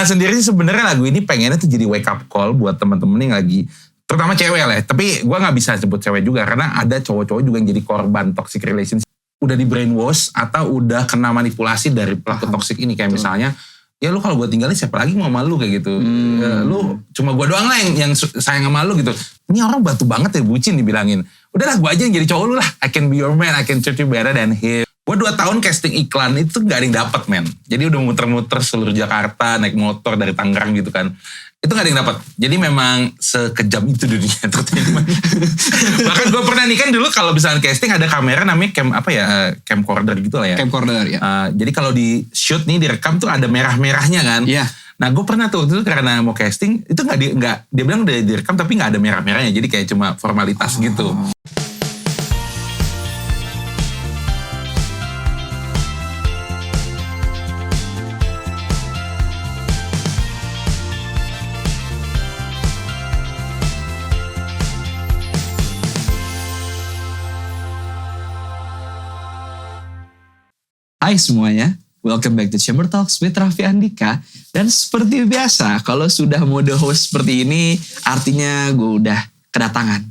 sendiri sih sebenarnya lagu ini pengennya tuh jadi wake up call buat teman-teman yang lagi, terutama cewek lah. Tapi gue nggak bisa sebut cewek juga karena ada cowok-cowok juga yang jadi korban toxic relationship. Udah di brainwash atau udah kena manipulasi dari pelaku toxic ini. Kayak misalnya, ya lu kalau gue tinggalin siapa lagi mau sama lu kayak gitu. Ya, lu cuma gue doang lah yang sayang sama lu gitu. Ini orang batu banget ya, bucin dibilangin. Udahlah gue aja yang jadi cowok lu lah. I can be your man, I can treat you better than him. Gue 2 tahun casting iklan itu gak ada yang dapet men. Jadi udah muter-muter seluruh Jakarta, naik motor dari Tangerang gitu kan. Itu gak ada yang dapet. Jadi memang sekejam itu dunia entertainment. Bahkan gue pernah nih kan dulu kalau misalnya casting ada kamera namanya camcorder gitu lah ya. Camcorder ya. Jadi kalau di shoot nih direkam tuh ada merah-merahnya kan. Iya. Nah gue pernah tuh waktu itu karena mau casting itu dia bilang udah direkam tapi gak ada merah-merahnya. Jadi kayak cuma formalitas gitu. Hai semuanya, welcome back to Chamber Talks with Raffi Andika. Dan seperti biasa, kalau sudah mode host seperti ini, artinya gue udah kedatangan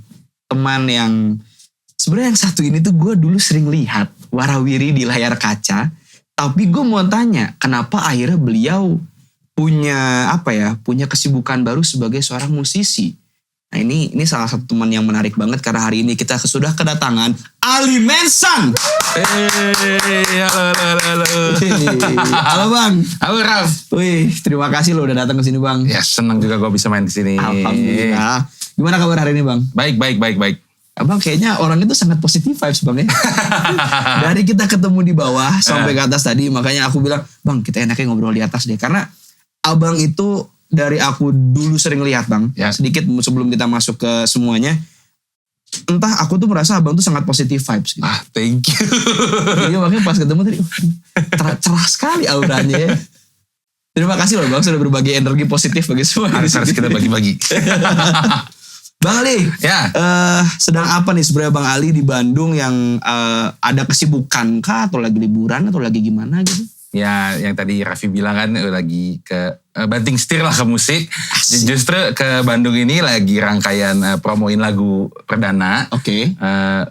teman yang sebenarnya yang satu ini tuh gue dulu sering lihat warawiri di layar kaca. Tapi gue mau tanya, kenapa akhirnya beliau punya kesibukan baru sebagai seorang musisi? Nah ini salah satu teman yang menarik banget karena hari ini kita sudah kedatangan Ali Mensan. Halo. Halo Bang. Halo Raf. Wih, terima kasih lo udah datang ke sini Bang. Ya senang juga gue bisa main di sini. Alhamdulillah. Gimana kabar hari ini Bang? Baik. Abang kayaknya orang itu sangat positif vibes Bang ya. Dari kita ketemu di bawah sampai ke atas tadi, makanya aku bilang, Bang kita enaknya ngobrol di atas deh. Karena Abang itu dari aku dulu sering lihat Bang, sedikit sebelum kita masuk ke semuanya, entah aku tuh merasa Abang tuh sangat positif vibes gitu. Thank you. Jadi makanya pas ketemu tadi, cerah sekali auranya ya. Terima kasih loh Bang sudah berbagi energi positif bagi semua. Harus kita bagi-bagi. Bang Ali, sedang apa nih sebenarnya Bang Ali di Bandung yang ada kesibukan kah atau lagi liburan atau lagi gimana gitu? Ya yang tadi Raffi bilang kan lagi ke banting setir lah ke musik. Justru ke Bandung ini lagi rangkaian promoin lagu perdana. Oke.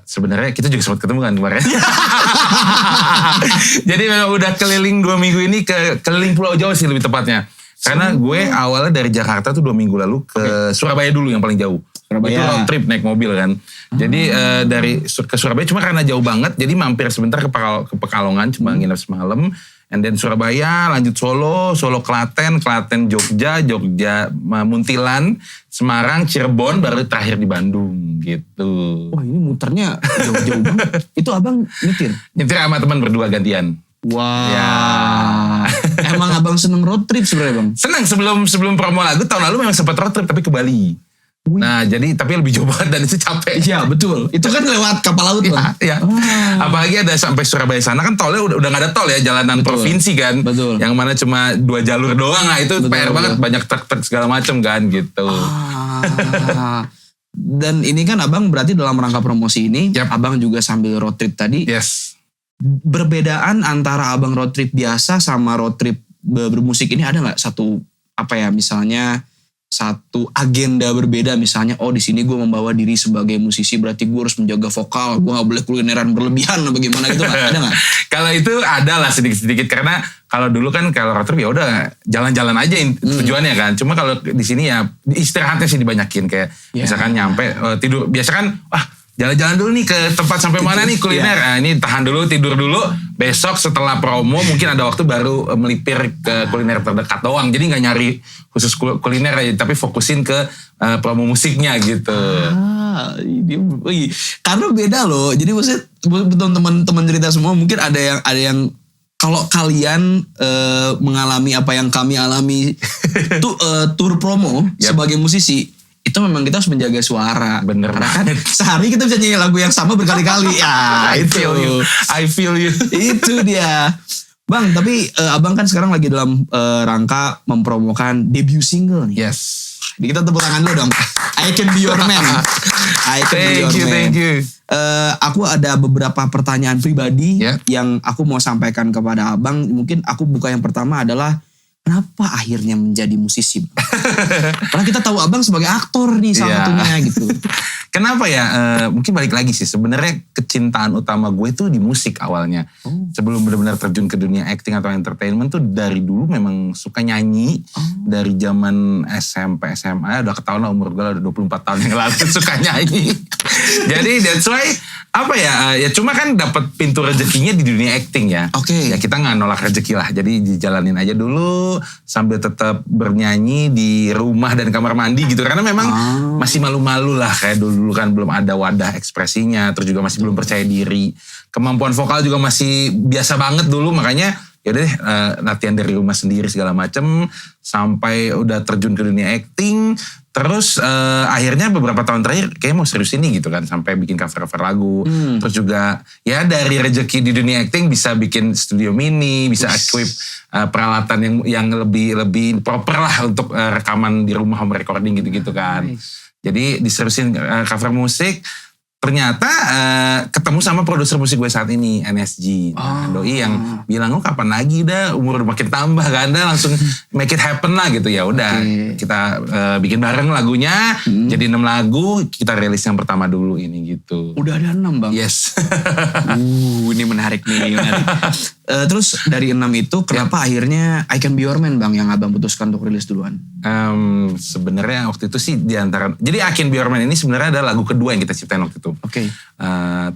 Sebenarnya kita juga sempat ketemu kan kemarin. Jadi memang udah keliling 2 minggu ini keliling Pulau Jawa sih lebih tepatnya. Karena gue awalnya dari Jakarta tuh 2 minggu lalu ke Surabaya dulu yang paling jauh. Itu road trip naik mobil kan. Jadi dari ke Surabaya cuma karena jauh banget. Jadi mampir sebentar ke Pekalongan cuma nginep semalam. And then Surabaya, lanjut Solo Klaten Jogja Muntilan, Semarang, Cirebon, baru terakhir di Bandung gitu. Wah ini muternya jauh-jauh banget. Itu Abang nyetir sama teman berdua gantian. Wah. Ya. Emang Abang seneng road trip sebenarnya Bang? Seneng sebelum promo lagu tahun lalu memang sempat road trip tapi ke Bali. Nah jadi tapi lebih jauh banget dan itu capek. Iya betul. Itu kan lewat kapal laut Bang. Iya. Apalagi ada sampai Surabaya sana kan tolnya udah gak ada tol ya, jalanan provinsi kan. Betul. Yang mana cuma 2 jalur doang lah itu PR banget, banyak truk segala macam kan gitu. Dan ini kan Abang berarti dalam rangka promosi ini, Abang juga sambil road trip tadi. Yes. Perbedaan antara Abang road trip biasa sama road trip bermusik ini ada nggak misalnya satu agenda berbeda, misalnya di sini gue membawa diri sebagai musisi berarti gue harus menjaga vokal, gue nggak boleh kulineran berlebihan atau bagaimana gitu, ada nggak? Kalau itu ada lah sedikit karena kalau dulu kan kalau road trip ya udah jalan-jalan aja tujuannya kan. Cuma kalau di sini ya istirahatnya sih dibanyakin kayak misalkan nyampe tidur biasa kan jalan-jalan dulu nih ke tempat sampai mana nih kuliner. Nah, ini tahan dulu, tidur dulu. Besok setelah promo mungkin ada waktu baru melipir ke kuliner terdekat doang. Jadi gak nyari khusus kuliner aja, tapi fokusin ke promo musiknya gitu. Karena beda loh. Jadi maksudnya teman-teman cerita semua mungkin ada yang kalau kalian mengalami apa yang kami alami tour promo sebagai musisi, itu memang kita harus menjaga suara. Bener. Karena kan sehari kita bisa nyanyi lagu yang sama berkali-kali. I feel you. Itu dia. Bang, tapi Abang kan sekarang lagi dalam rangka mempromokan debut single nih. Yes. Kita tepuk tangan dulu dong. I can be your man. Thank you. Aku ada beberapa pertanyaan pribadi yang aku mau sampaikan kepada Abang. Mungkin aku buka yang pertama adalah, kenapa akhirnya menjadi musisi? Karena kita tahu abang sebagai aktor nih salah satunya gitu. Kenapa ya? Mungkin balik lagi sih. Sebenarnya kecintaan utama gue tuh di musik awalnya. Sebelum benar-benar terjun ke dunia acting atau entertainment tuh dari dulu memang suka nyanyi. Dari zaman SMP, SMA, udah ketahuan lah umur gue udah 24 tahun yang lalu suka nyanyi. Jadi that's why ya cuma kan dapat pintu rezekinya di dunia acting ya. Oke. Ya kita nggak nolak rezeki lah. Jadi dijalanin aja dulu sambil tetap bernyanyi di rumah dan kamar mandi gitu. Karena memang masih malu-malu lah kayak dulu kan belum ada wadah ekspresinya. Terus juga masih belum percaya diri. Kemampuan vokal juga masih biasa banget dulu. Makanya yaudah deh latihan dari rumah sendiri segala macem. Sampai udah terjun ke dunia acting. Terus akhirnya beberapa tahun terakhir kayaknya mau serius ini gitu kan. Sampai bikin cover-cover lagu. Terus juga ya dari rezeki di dunia acting bisa bikin studio mini. Bisa equip peralatan yang lebih proper lah untuk rekaman di rumah, home recording gitu-gitu kan. Jadi diseriusin cover musik. Ternyata ketemu sama produser musik gue saat ini, NSG. Nah, Doi yang bilang, oh kapan lagi dah umur makin tambah kan, dah langsung make it happen lah gitu. Ya udah kita bikin bareng lagunya, jadi 6 lagu, kita rilis yang pertama dulu ini gitu. Udah ada 6 bang? Yes. Ini menarik nih, menarik. Terus dari 6 itu kenapa akhirnya I Can Be Your Man bang yang abang putuskan untuk rilis duluan? Sebenarnya waktu itu sih diantara, jadi I Can Be Your Man ini sebenarnya ada lagu kedua yang kita ciptain waktu itu. Oke.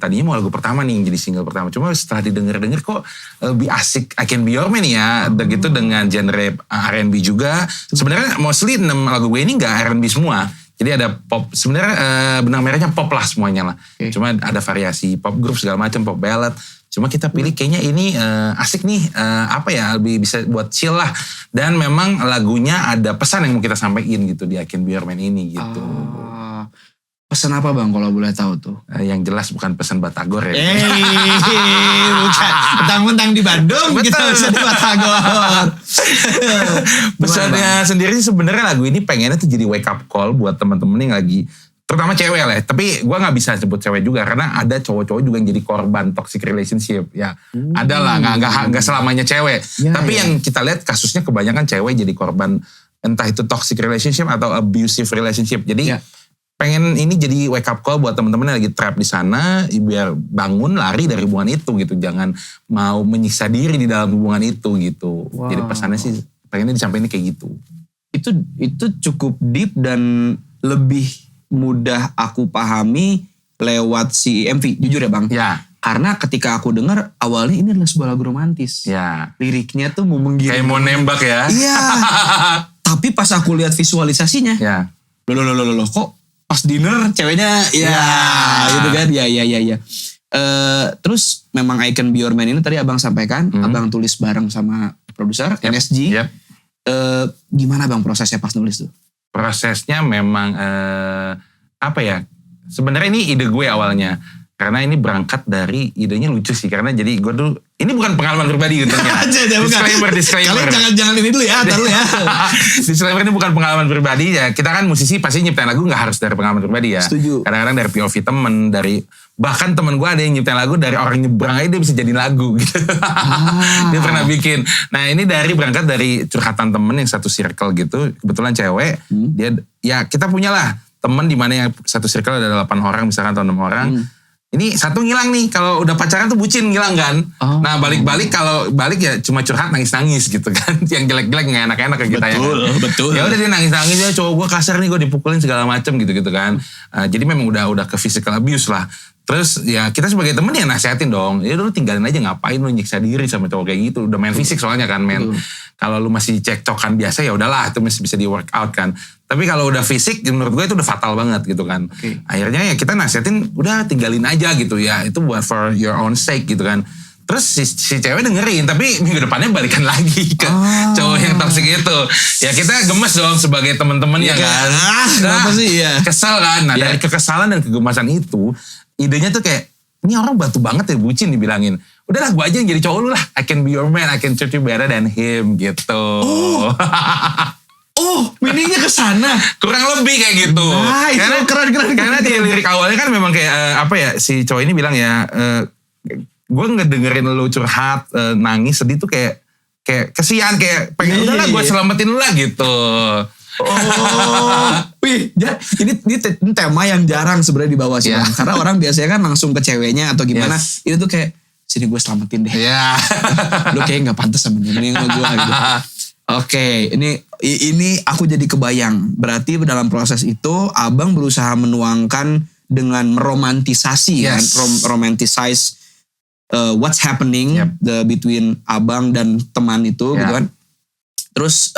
Tadinya mau lagu pertama nih jadi single pertama. Cuma setelah didengar kok lebih asik I Can Be Your Man ya. Begitu dengan genre R&B juga. Sebenarnya mostly 6 lagu gue ini gak R&B semua. Jadi ada pop. Sebenarnya benang merahnya pop lah semuanya lah. Cuma ada variasi pop group segala macam, pop ballad. Cuma kita pilih kayaknya ini asik nih. Lebih bisa buat chill lah. Dan memang lagunya ada pesan yang mau kita sampaikan gitu di I Can Be Your Man ini gitu. Pesan apa bang kalau boleh tahu tuh? Yang jelas bukan pesan Batagor ya. Bukan. Mentang-mentang di Bandung Betul. kita bisa di Batagor. Pesannya sendiri sih sebenarnya lagu ini pengennya tuh jadi wake up call buat teman-teman yang lagi, terutama cewek lah. Tapi gue nggak bisa sebut cewek juga karena ada cowok-cowok juga yang jadi korban toxic relationship. Ya ada lah, nggak selamanya cewek. Tapi yang kita lihat kasusnya kebanyakan cewek jadi korban entah itu toxic relationship atau abusive relationship. Jadi pengen ini jadi wake up call buat teman-teman yang lagi trap di sana biar bangun lari dari hubungan itu gitu. Jangan mau menyiksa diri di dalam hubungan itu gitu. Jadi pesannya sih pengennya disampaikan kayak gitu. Itu cukup deep dan lebih mudah aku pahami lewat si MV. Jujur ya bang. Ya. Karena ketika aku dengar awalnya ini adalah sebuah lagu romantis. Ya. Liriknya tuh mau menggiring. Kayak mau nembak ya. Iya. Tapi pas aku lihat visualisasinya. Ya. Loh kok pas dinner ceweknya gitu kan. Ya. Terus memang I Can Be Your Man ini tadi abang sampaikan. Abang tulis bareng sama produser NSG. Gimana bang prosesnya pas nulis tuh? Prosesnya memang sebenarnya ini ide gue awalnya. Karena ini berangkat dari idenya lucu sih. Karena jadi gue dulu, ini bukan pengalaman pribadi gitu ya. Disclaimer. Kalian jangan ini dulu ya, taruh ya. Disclaimer ini bukan pengalaman pribadi ya. Kita kan musisi pasti nyiptain lagu gak harus dari pengalaman pribadi ya. Setuju. Kadang-kadang dari POV temen, bahkan temen gue ada yang nyiptain lagu dari orang nyebrang aja dia bisa jadiin lagu gitu. Dia pernah bikin. Nah ini berangkat dari curhatan temen yang satu circle gitu. Kebetulan cewek. Dia ya kita punya lah temen dimana yang satu circle ada 8 orang misalkan atau 6 orang. Ini satu ngilang nih, kalau udah pacaran tuh bucin ngilang kan. Nah kalau balik ya cuma curhat nangis-nangis gitu kan. Yang jelek-jelek gak enak-enak ke kita. Betul. Ya udah dia nangis-nangis ya, cowok gue kasar nih, gue dipukulin segala macem gitu kan. Jadi memang udah ke physical abuse lah. Terus ya kita sebagai temen ya nasihatin dong. Ya lu tinggalin aja, ngapain lu nyiksa diri sama cowok kayak gitu. Udah main fisik soalnya kan men. Kalau lu masih cekcokan biasa ya udahlah, itu masih bisa di work out kan. Tapi kalau udah fisik menurut gue itu udah fatal banget gitu kan. Akhirnya ya kita nasihatin udah tinggalin aja gitu ya. Itu buat for your own sake gitu kan. Terus si cewek dengerin, tapi minggu depannya balikan lagi ke cowok yang toxic itu. Ya kita gemes dong sebagai teman-teman ya kan. Kenapa sih ya? Kesel kan. Nah dari kekesalan dan kegemasan itu, idenya tuh kayak, ini orang batu banget ya bucin dibilangin. Udahlah gue aja yang jadi cowok lu lah. I can be your man, I can treat you better than him gitu. Meaningnya ke sana. Kurang lebih kayak gitu. Itu keren. Karena di lirik awalnya kan memang kayak si cowok ini bilang ya, gue ngedengerin lu curhat, nangis, sedih tuh kayak kayak kesian kayak pengen udahlah gue selamatin lu lah gitu. Oh, wih, ini tema yang jarang sebenarnya dibawa sih, Bang. Karena orang biasanya kan langsung ke ceweknya atau gimana. Ini tuh kayak sini gue selamatin deh. Lu kayak nggak pantas sama dia sama gue gitu. Oke, ini aku jadi kebayang. Berarti dalam proses itu abang berusaha menuangkan dengan meromantisasi kan, romanticize what's happening between abang dan teman itu gitu kan. Terus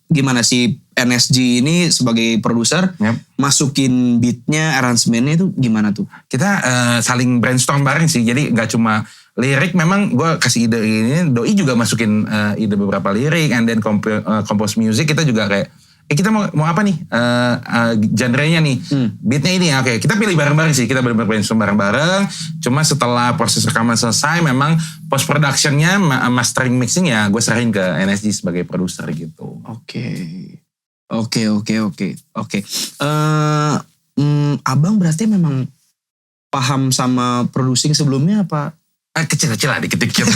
gimana sih NSG ini sebagai produser masukin beatnya, aransemennya itu gimana tuh? Kita saling brainstorm bareng sih. Jadi nggak cuma lirik, memang gue kasih ide ini, Doi juga masukin ide beberapa lirik, and then compose music. Kita juga kayak, kita mau apa nih genre-nya nih, beatnya ini ya, oke. Kita pilih bareng-bareng sih, kita benar-benar brainstorm bareng-bareng. Cuma setelah proses rekaman selesai, memang post productionnya, mastering mixing ya, gue serahin ke NSG sebagai produser gitu. Oke. Abang berarti memang paham sama producing sebelumnya apa? Kecil-kecil lah, dikit-dikit.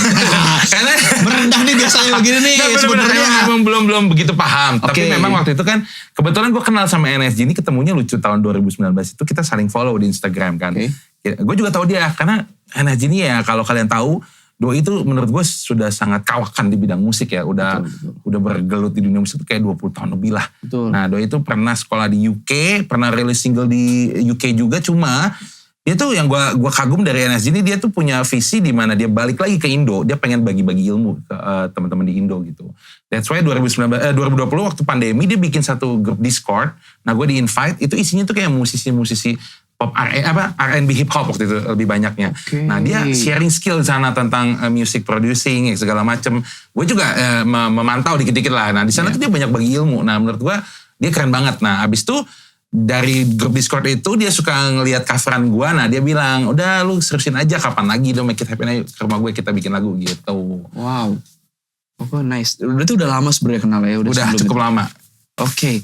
Karena merendah nih biasanya begini nih. Sebenarnya emang belum begitu paham. Tapi memang waktu itu kan, kebetulan gue kenal sama NSG ini, ketemunya lucu tahun 2019 itu, kita saling follow di Instagram kan. Gue juga tahu dia, karena NSG ini ya kalau kalian tahu, Doi itu menurut gue sudah sangat kawakan di bidang musik ya. Udah bergelut di dunia musik itu kayak 20 tahun lebih lah. Nah Doi itu pernah sekolah di UK, pernah rilis single di UK juga, cuma dia tuh yang gue kagum dari NSG ini, dia tuh punya visi di mana dia balik lagi ke Indo, dia pengen bagi-bagi ilmu ke teman-teman di Indo gitu. That's why 2020 waktu pandemi dia bikin satu grup Discord. Nah gue di-invite, itu isinya tuh kayak musisi-musisi pop R&B hip hop waktu itu lebih banyaknya. Nah dia sharing skill di sana tentang music producing segala macem. Gue juga memantau dikit-dikit lah. Nah di sana tuh dia banyak bagi ilmu. Nah menurut gue dia keren banget. Nah abis itu dari grup Discord itu dia suka ngelihat coveran gue, nah dia bilang, udah lu serusin aja kapan lagi, Make It Happen aja ke rumah gue, kita bikin lagu gitu. Wow. Oh nice. Berarti udah lama sebenarnya kenal ya? Udah cukup lama. Oke.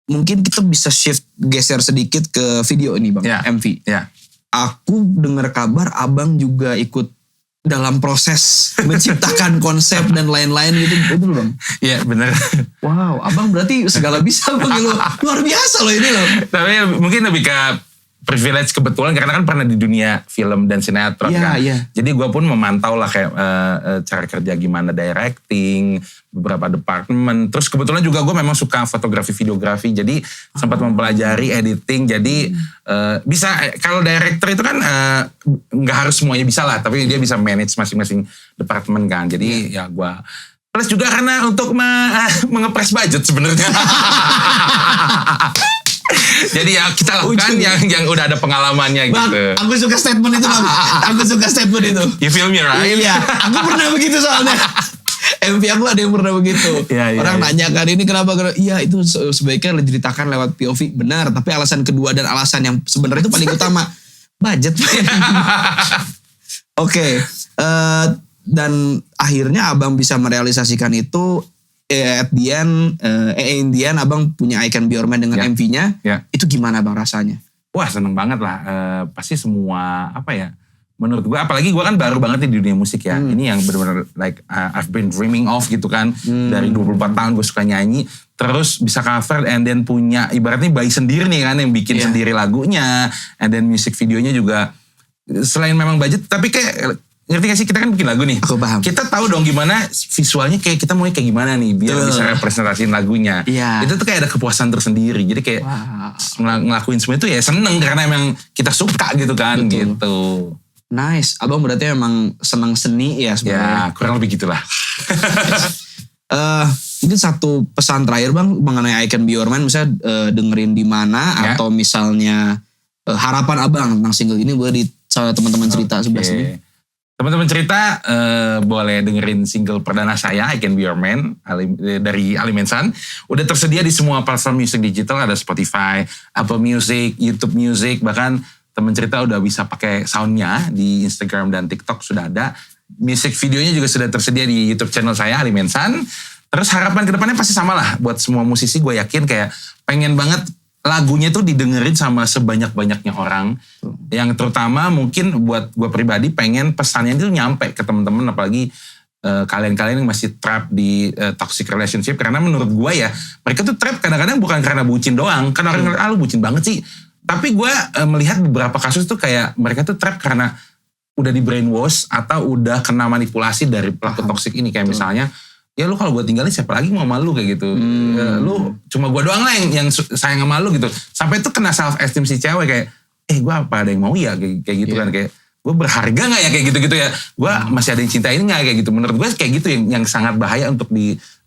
Mungkin kita bisa geser sedikit ke video ini Bang, MV. Aku dengar kabar abang juga ikut dalam proses menciptakan konsep dan lain-lain gitu, betul Bang? Iya benar. Wow, abang berarti segala bisa Bang, luar biasa loh ini loh. Tapi mungkin lebih ke privilege kebetulan karena kan pernah di dunia film dan sinetron kan. Jadi gue pun memantau lah kayak cara kerja gimana directing, beberapa departemen. Terus kebetulan juga gue memang suka fotografi, videografi. Jadi sempat mempelajari editing. Jadi bisa, kalau director itu kan nggak harus semuanya bisa lah. Tapi dia bisa manage masing-masing departemen kan. Jadi ya gue plus juga karena untuk mengepres budget sebenarnya. Jadi ya kita lakukan yang udah ada pengalamannya Bang, gitu. Aku suka statement itu Bang. Aku suka statement itu. You feel me right? Iya, aku pernah begitu soalnya. MV aku ada yang pernah begitu. Orang nanya kan ini kenapa? Iya itu sebaiknya diceritakan lewat POV. Benar, tapi alasan kedua dan alasan yang sebenarnya itu paling utama. Budget. Oke. Dan akhirnya abang bisa merealisasikan itu. At the end, in the end abang punya I Can Be Your Man dengan MV-nya. Itu gimana bang rasanya? Wah seneng banget lah. Pasti semua apa ya. Menurut gue, apalagi gue kan baru banget nih di dunia musik ya. Ini yang benar-benar like I've been dreaming of gitu kan. Dari 24 tahun gue suka nyanyi. Terus bisa cover and then punya ibaratnya bayi sendiri nih kan. Yang bikin sendiri lagunya. And then music videonya juga. Selain memang budget tapi kayak... Ngerti gak sih, kita kan bikin lagu nih. Aku paham. Kita tahu dong gimana visualnya, kayak kita mau kayak gimana nih biar bisa representasiin lagunya. Itu tuh kayak ada kepuasan tersendiri. Jadi kayak ngelakuin semua itu ya seneng karena emang kita suka gitu kan. Gitu. Nice. Abang berarti emang senang seni ya sebenarnya. Ya kurang lebih gitulah. Mungkin satu pesan terakhir bang mengenai I Can Be Your Man. Misalnya dengerin di mana atau misalnya harapan abang tentang single ini boleh di teman-teman cerita sebelah sini. Teman-teman cerita boleh dengerin single perdana saya I Can Be Your Man dari Alimensan. Udah tersedia di semua platform musik digital, ada Spotify, Apple Music, YouTube Music, bahkan teman cerita udah bisa pakai soundnya di Instagram dan TikTok sudah ada. Music videonya juga sudah tersedia di YouTube channel saya Alimensan. Terus harapan kedepannya pasti sama lah buat semua musisi. Gue yakin kayak pengen banget lagunya tuh didengerin sama sebanyak-banyaknya orang. Yang terutama mungkin buat gue pribadi pengen pesannya itu nyampe ke teman-teman, apalagi kalian-kalian yang masih trap di toxic relationship, karena menurut gue ya mereka tuh trap kadang-kadang bukan karena bucin doang, kan orang ngeliat lu bucin banget sih, tapi gue melihat beberapa kasus tuh kayak mereka tuh trap karena udah di brainwash atau udah kena manipulasi dari pelaku toxic ini, kayak misalnya ya lu kalau gue tinggalin siapa lagi mau sama lu kayak gitu, lu cuma gue doang lah yang sayang sama lu gitu, sampai tuh kena self esteem si cewek kayak gue apa ada yang mau ya kayak gitu kan, kayak gue berharga gak ya kayak gitu-gitu ya, gue masih ada yang cintain gak kayak gitu. Menurut gue kayak gitu yang sangat bahaya untuk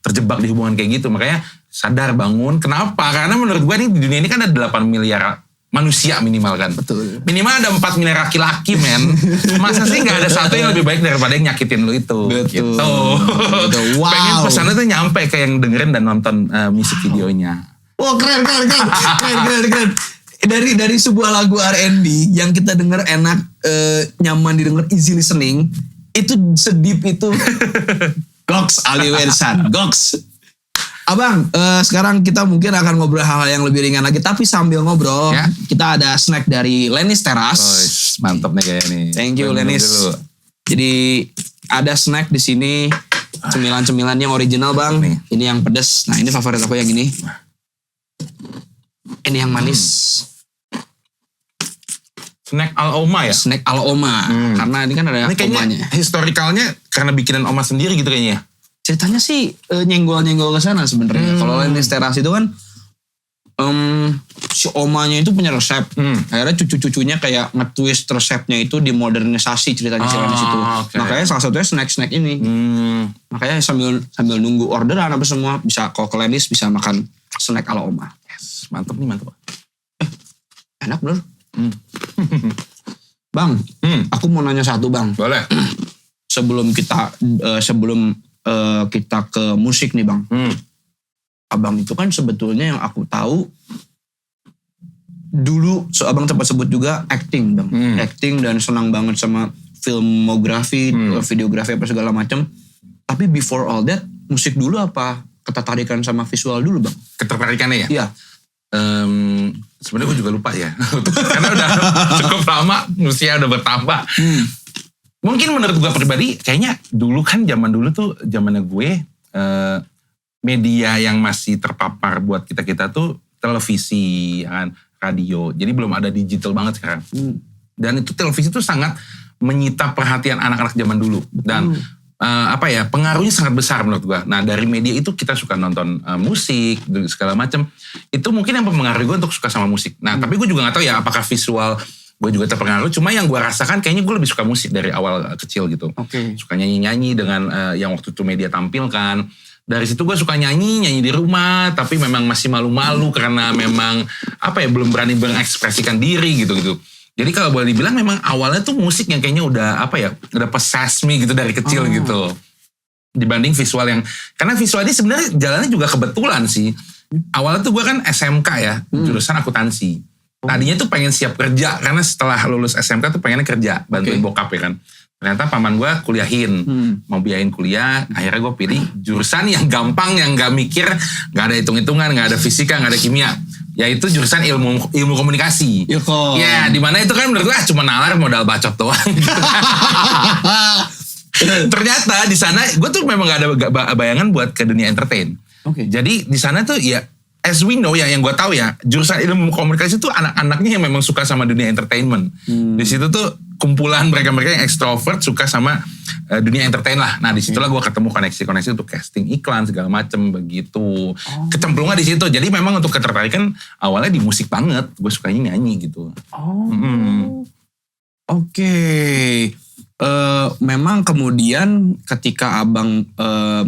terjebak di hubungan kayak gitu. Makanya sadar, bangun. Kenapa? Karena menurut gue nih di dunia ini kan ada 8 miliar manusia minimal kan. Betul. Minimal ada 4 miliar laki-laki men. Masa sih gak ada satu yang lebih baik daripada yang nyakitin lu itu. Betul. Gitu. Wow. Pengen pesannya tuh nyampe ke yang dengerin dan nonton musik videonya. Wah, keren. Dari sebuah lagu R&B yang kita denger enak, nyaman didengar, easy listening, itu sedip itu. Goks Ali Wersan, Goks. Abang, sekarang kita mungkin akan ngobrol hal-hal yang lebih ringan lagi, tapi sambil ngobrol, ya, kita ada snack dari Lenis Teras. Mantap nih kayaknya nih. Thank you Lenis. Jadi ada snack di sini, cemilan-cemilan yang original bang. Nih. Ini yang pedas. Nah ini favorit aku yang ini. Ini yang manis. Snack ala Oma ya? Snack ala Oma. Karena ini kan ada ini kayaknya omanya. Historikalnya karena bikinan Oma sendiri gitu kayaknya. Ceritanya sih nyenggol-nyenggol ke sana sebenarnya. Kalau Lenis Teras itu kan si omanya itu punya resep. Akhirnya cucu-cucunya kayak nge-twist resepnya itu dimodernisasi ceritanya si Lenis itu. Okay. Makanya salah satunya snack-snack ini. Makanya sambil nunggu orderan apa semua bisa, kalau ke Lenis bisa makan snack ala Oma. Yes, mantap nih, mantap. Enak bener. Bang, aku mau nanya satu bang. Boleh. Sebelum kita ke musik nih bang. Abang itu kan sebetulnya yang aku tahu dulu, abang sempat sebut juga acting bang. Acting dan senang banget sama filmografi, videografi apa segala macam. Tapi before all that, musik dulu apa ketertarikan sama visual dulu bang? Ketertarikannya ya? Iya. Sebenarnya gue juga lupa ya. Karena udah cukup lama, usia udah bertambah. Mungkin menurut gue pribadi, kayaknya dulu kan zaman dulu tuh, zamannya gue, media yang masih terpapar buat kita-kita tuh televisi, kan, radio. Jadi belum ada digital banget sekarang. Dan itu televisi tuh sangat menyita perhatian anak-anak zaman dulu. Dan pengaruhnya sangat besar menurut gue. Nah dari media itu kita suka nonton musik, segala macam. Itu mungkin yang mempengaruhi gue untuk suka sama musik. Nah tapi gue juga gak tahu ya apakah visual gue juga terpengaruh. Cuma yang gue rasakan kayaknya gue lebih suka musik dari awal kecil gitu. Suka nyanyi-nyanyi dengan yang waktu itu media tampilkan. Dari situ gue suka nyanyi di rumah. Tapi memang masih malu-malu karena memang belum berani mengekspresikan diri gitu-gitu. Jadi kalau boleh dibilang memang awalnya tuh musik yang kayaknya udah possess me gitu dari kecil gitu. Dibanding visual yang, karena visual ini sebenarnya jalannya juga kebetulan sih. Awalnya tuh gue kan SMK ya, jurusan akuntansi. Tadinya tuh pengen siap kerja, karena setelah lulus SMK tuh pengennya kerja, bantuin bokap ya kan. Ternyata paman gue kuliahin, mau biayain kuliah, akhirnya gue pilih jurusan yang gampang, yang gak mikir, gak ada hitung-hitungan, gak ada fisika, gak ada kimia. Yaitu jurusan ilmu komunikasi. Ya, dimana itu kan menurut gue cuma nalar modal bacot doang. Ternyata di sana gue tuh memang gak ada bayangan buat ke dunia entertain. Jadi di sana tuh ya, as we know ya, yang gue tahu ya, jurusan ilmu komunikasi tuh anak-anaknya yang memang suka sama dunia entertainment. Di situ tuh kumpulan mereka-mereka yang ekstrovert suka sama dunia entertain lah. Nah disitulah gue ketemu koneksi-koneksi untuk casting iklan segala macem begitu. Kecemplungan di situ. Jadi memang untuk ketertarikan awalnya di musik banget. Gue sukanya nyanyi gitu. Memang kemudian ketika abang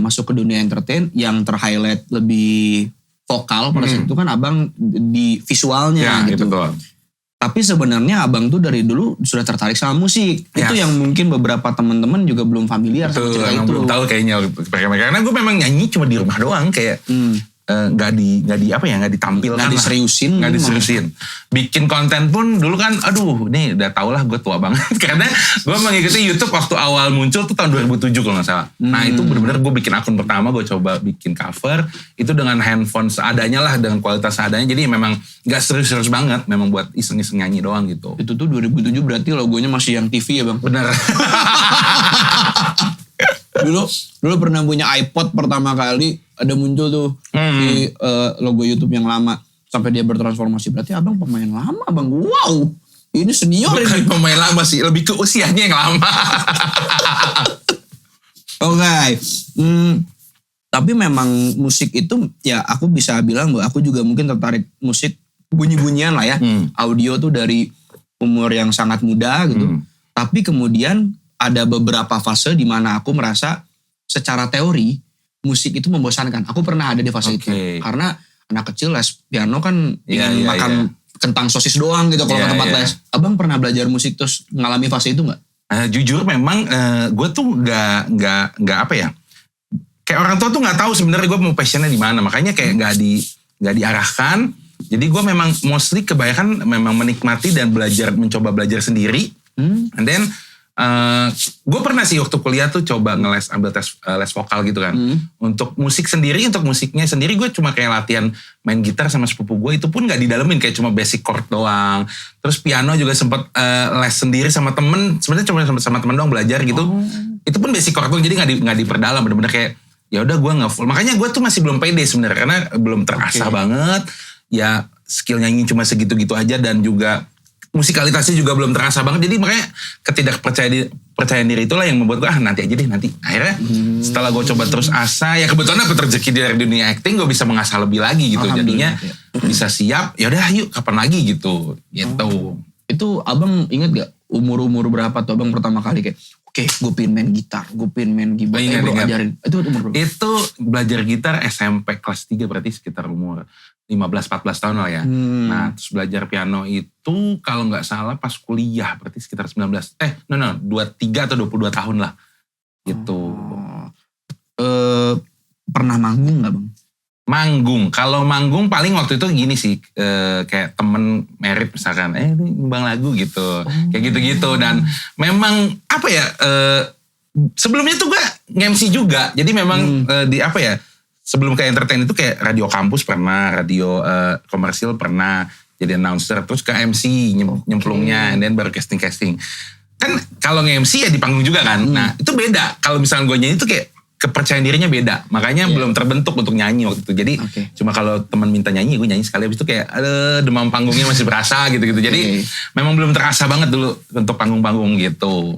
masuk ke dunia entertain, yang ter-highlight lebih vokal pada saat itu kan abang di visualnya gitu. Betul. Tapi sebenarnya abang tuh dari dulu sudah tertarik sama musik. Itu yang mungkin beberapa teman-teman juga belum familiar sama cerita itu. Belum tahu kayaknya. Karena gue memang nyanyi cuma di rumah doang kayak. Nggak ditampilkan, nggak diseriusin, bikin konten pun dulu kan ini udah tau lah gue tua banget karena gue mengikuti YouTube waktu awal muncul tuh tahun 2007 kalau nggak salah. Nah itu benar-benar gue bikin akun pertama, gue coba bikin cover itu dengan handphone seadanya lah, dengan kualitas seadanya, jadi memang nggak serius-serius banget, memang buat iseng-iseng nyanyi doang gitu. Itu tuh 2007 berarti logonya masih yang TV ya bang? Bener. dulu pernah punya iPod pertama kali, ada muncul tuh di logo YouTube yang lama sampai dia bertransformasi. Berarti abang pemain lama, bang. Wow, ini senior. Bukan ini. pemain lama sih, lebih ke usianya yang lama. Oke. Tapi memang musik itu ya aku bisa bilang bahwa aku juga mungkin tertarik musik bunyi-bunyian lah ya. Audio tuh dari umur yang sangat muda gitu. Tapi kemudian ada beberapa fase di mana aku merasa secara teori musik itu membosankan. Aku pernah ada di fase itu. Karena anak kecil les piano kan ingin makan kentang sosis doang gitu kalau ke tempat les. Abang pernah belajar musik terus mengalami fase itu nggak? Jujur memang gue tuh nggak apa ya, kayak orang tua tuh nggak tahu sebenarnya gue mau passionnya di mana, makanya kayak nggak diarahkan. Jadi gue memang mostly kebanyakan memang menikmati dan mencoba belajar sendiri. And then gue pernah sih waktu kuliah tuh coba ambil tes les vokal gitu kan. Untuk musik sendiri, untuk musiknya sendiri gue cuma kayak latihan main gitar sama sepupu gue, itu pun gak didalemin, kayak cuma basic chord doang. Terus piano juga sempet les sendiri sama temen, sebenarnya cuma sama temen doang belajar gitu. Itu pun basic chord doang, jadi gak diperdalam, bener-bener kayak ya udah gue nggak full. Makanya gue tuh masih belum pede sebenarnya karena belum terasa banget. Ya skill nyanyi cuma segitu-gitu aja dan juga musikalitasnya juga belum terasa banget. Jadi makanya ketidakpercayaan diri itulah yang membuat gue nanti aja deh nanti. Akhirnya setelah gue coba terus asa, ya kebetulan dapet rezeki dari dunia acting, gue bisa mengasah lebih lagi gitu. Jadinya bisa siap. Ya udah yuk kapan lagi gitu. Gitu. Itu abang inget gak umur berapa tuh abang pertama kali kayak oke, gue pengen main gitar, gue pengen main keyboard, bro ajarin. Itu umur berapa? Itu belajar gitar SMP kelas 3 berarti sekitar umur 15-14 tahun lah ya. Nah terus belajar piano itu kalau gak salah pas kuliah berarti sekitar 23 atau 22 tahun lah. Gitu. Pernah manggung gak bang? Manggung, kalau manggung paling waktu itu gini sih, kayak temen merit misalkan, ini nyumbang lagu gitu, kayak gitu-gitu. Dan memang apa ya, sebelumnya tuh gue nge-MC juga, jadi memang sebelum ke entertain itu kayak radio kampus pernah, radio komersil pernah, jadi announcer, terus ke MC nyemplungnya, and then baru casting. Kan kalau nge-MC ya di panggung juga kan, nah itu beda, kalau misalnya gue nyanyi itu kayak, kepercayaan dirinya beda, makanya belum terbentuk untuk nyanyi waktu itu. Jadi cuma kalau teman minta nyanyi, gue nyanyi sekali, habis itu kayak demam panggungnya masih berasa gitu-gitu. Jadi memang belum terasa banget dulu untuk panggung-panggung gitu.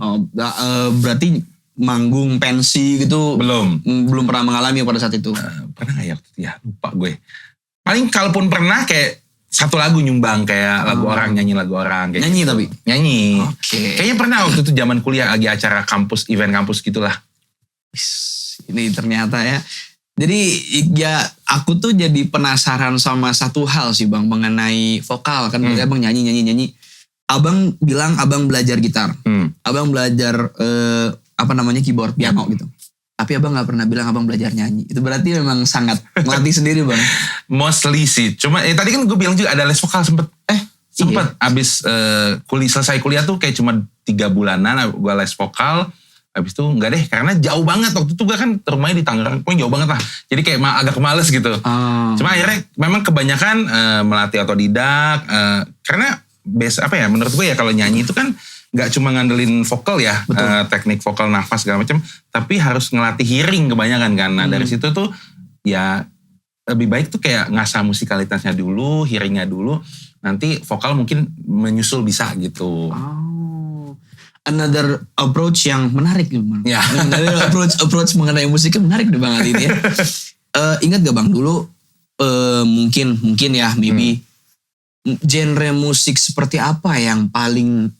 Berarti manggung pensi gitu belum pernah mengalami pada saat itu. Pernah gak ya waktu itu ya, lupa gue. Paling kalaupun pernah kayak satu lagu nyumbang kayak lagu orang, nyanyi lagu orang kayak nyanyi gitu. Tapi nyanyi. Kayaknya pernah waktu itu zaman kuliah lagi acara kampus, event kampus gitulah. Ini ternyata ya. Jadi ya aku tuh jadi penasaran sama satu hal sih bang mengenai vokal kan. Abang nyanyi. Abang bilang abang belajar gitar. Abang belajar keyboard, piano gitu. Tapi abang gak pernah bilang abang belajar nyanyi. Itu berarti memang sangat melatih sendiri bang. Mostly sih. Cuma tadi kan gue bilang juga ada les vokal sempet. Abis selesai kuliah tuh kayak cuma 3 bulanan gue les vokal. Habis itu enggak deh, karena jauh banget. Waktu itu gue kan rumahnya di Tangerang, pokoknya jauh banget lah. Jadi kayak agak males gitu. Cuma akhirnya memang kebanyakan melatih otodidak. Karena menurut gue ya kalau nyanyi itu kan gak cuma ngandelin vokal ya. Teknik vokal, nafas segala macam. Tapi harus ngelatih hearing kebanyakan kan. Nah dari situ tuh ya lebih baik tuh kayak ngasah musikalitasnya dulu, hearingnya dulu. Nanti vokal mungkin menyusul bisa gitu. Another approach yang menarik gitu bang. Another approach mengenai musiknya menarik deh bang Ali ini ya. Ingat gak bang dulu mungkin ya maybe genre musik seperti apa yang paling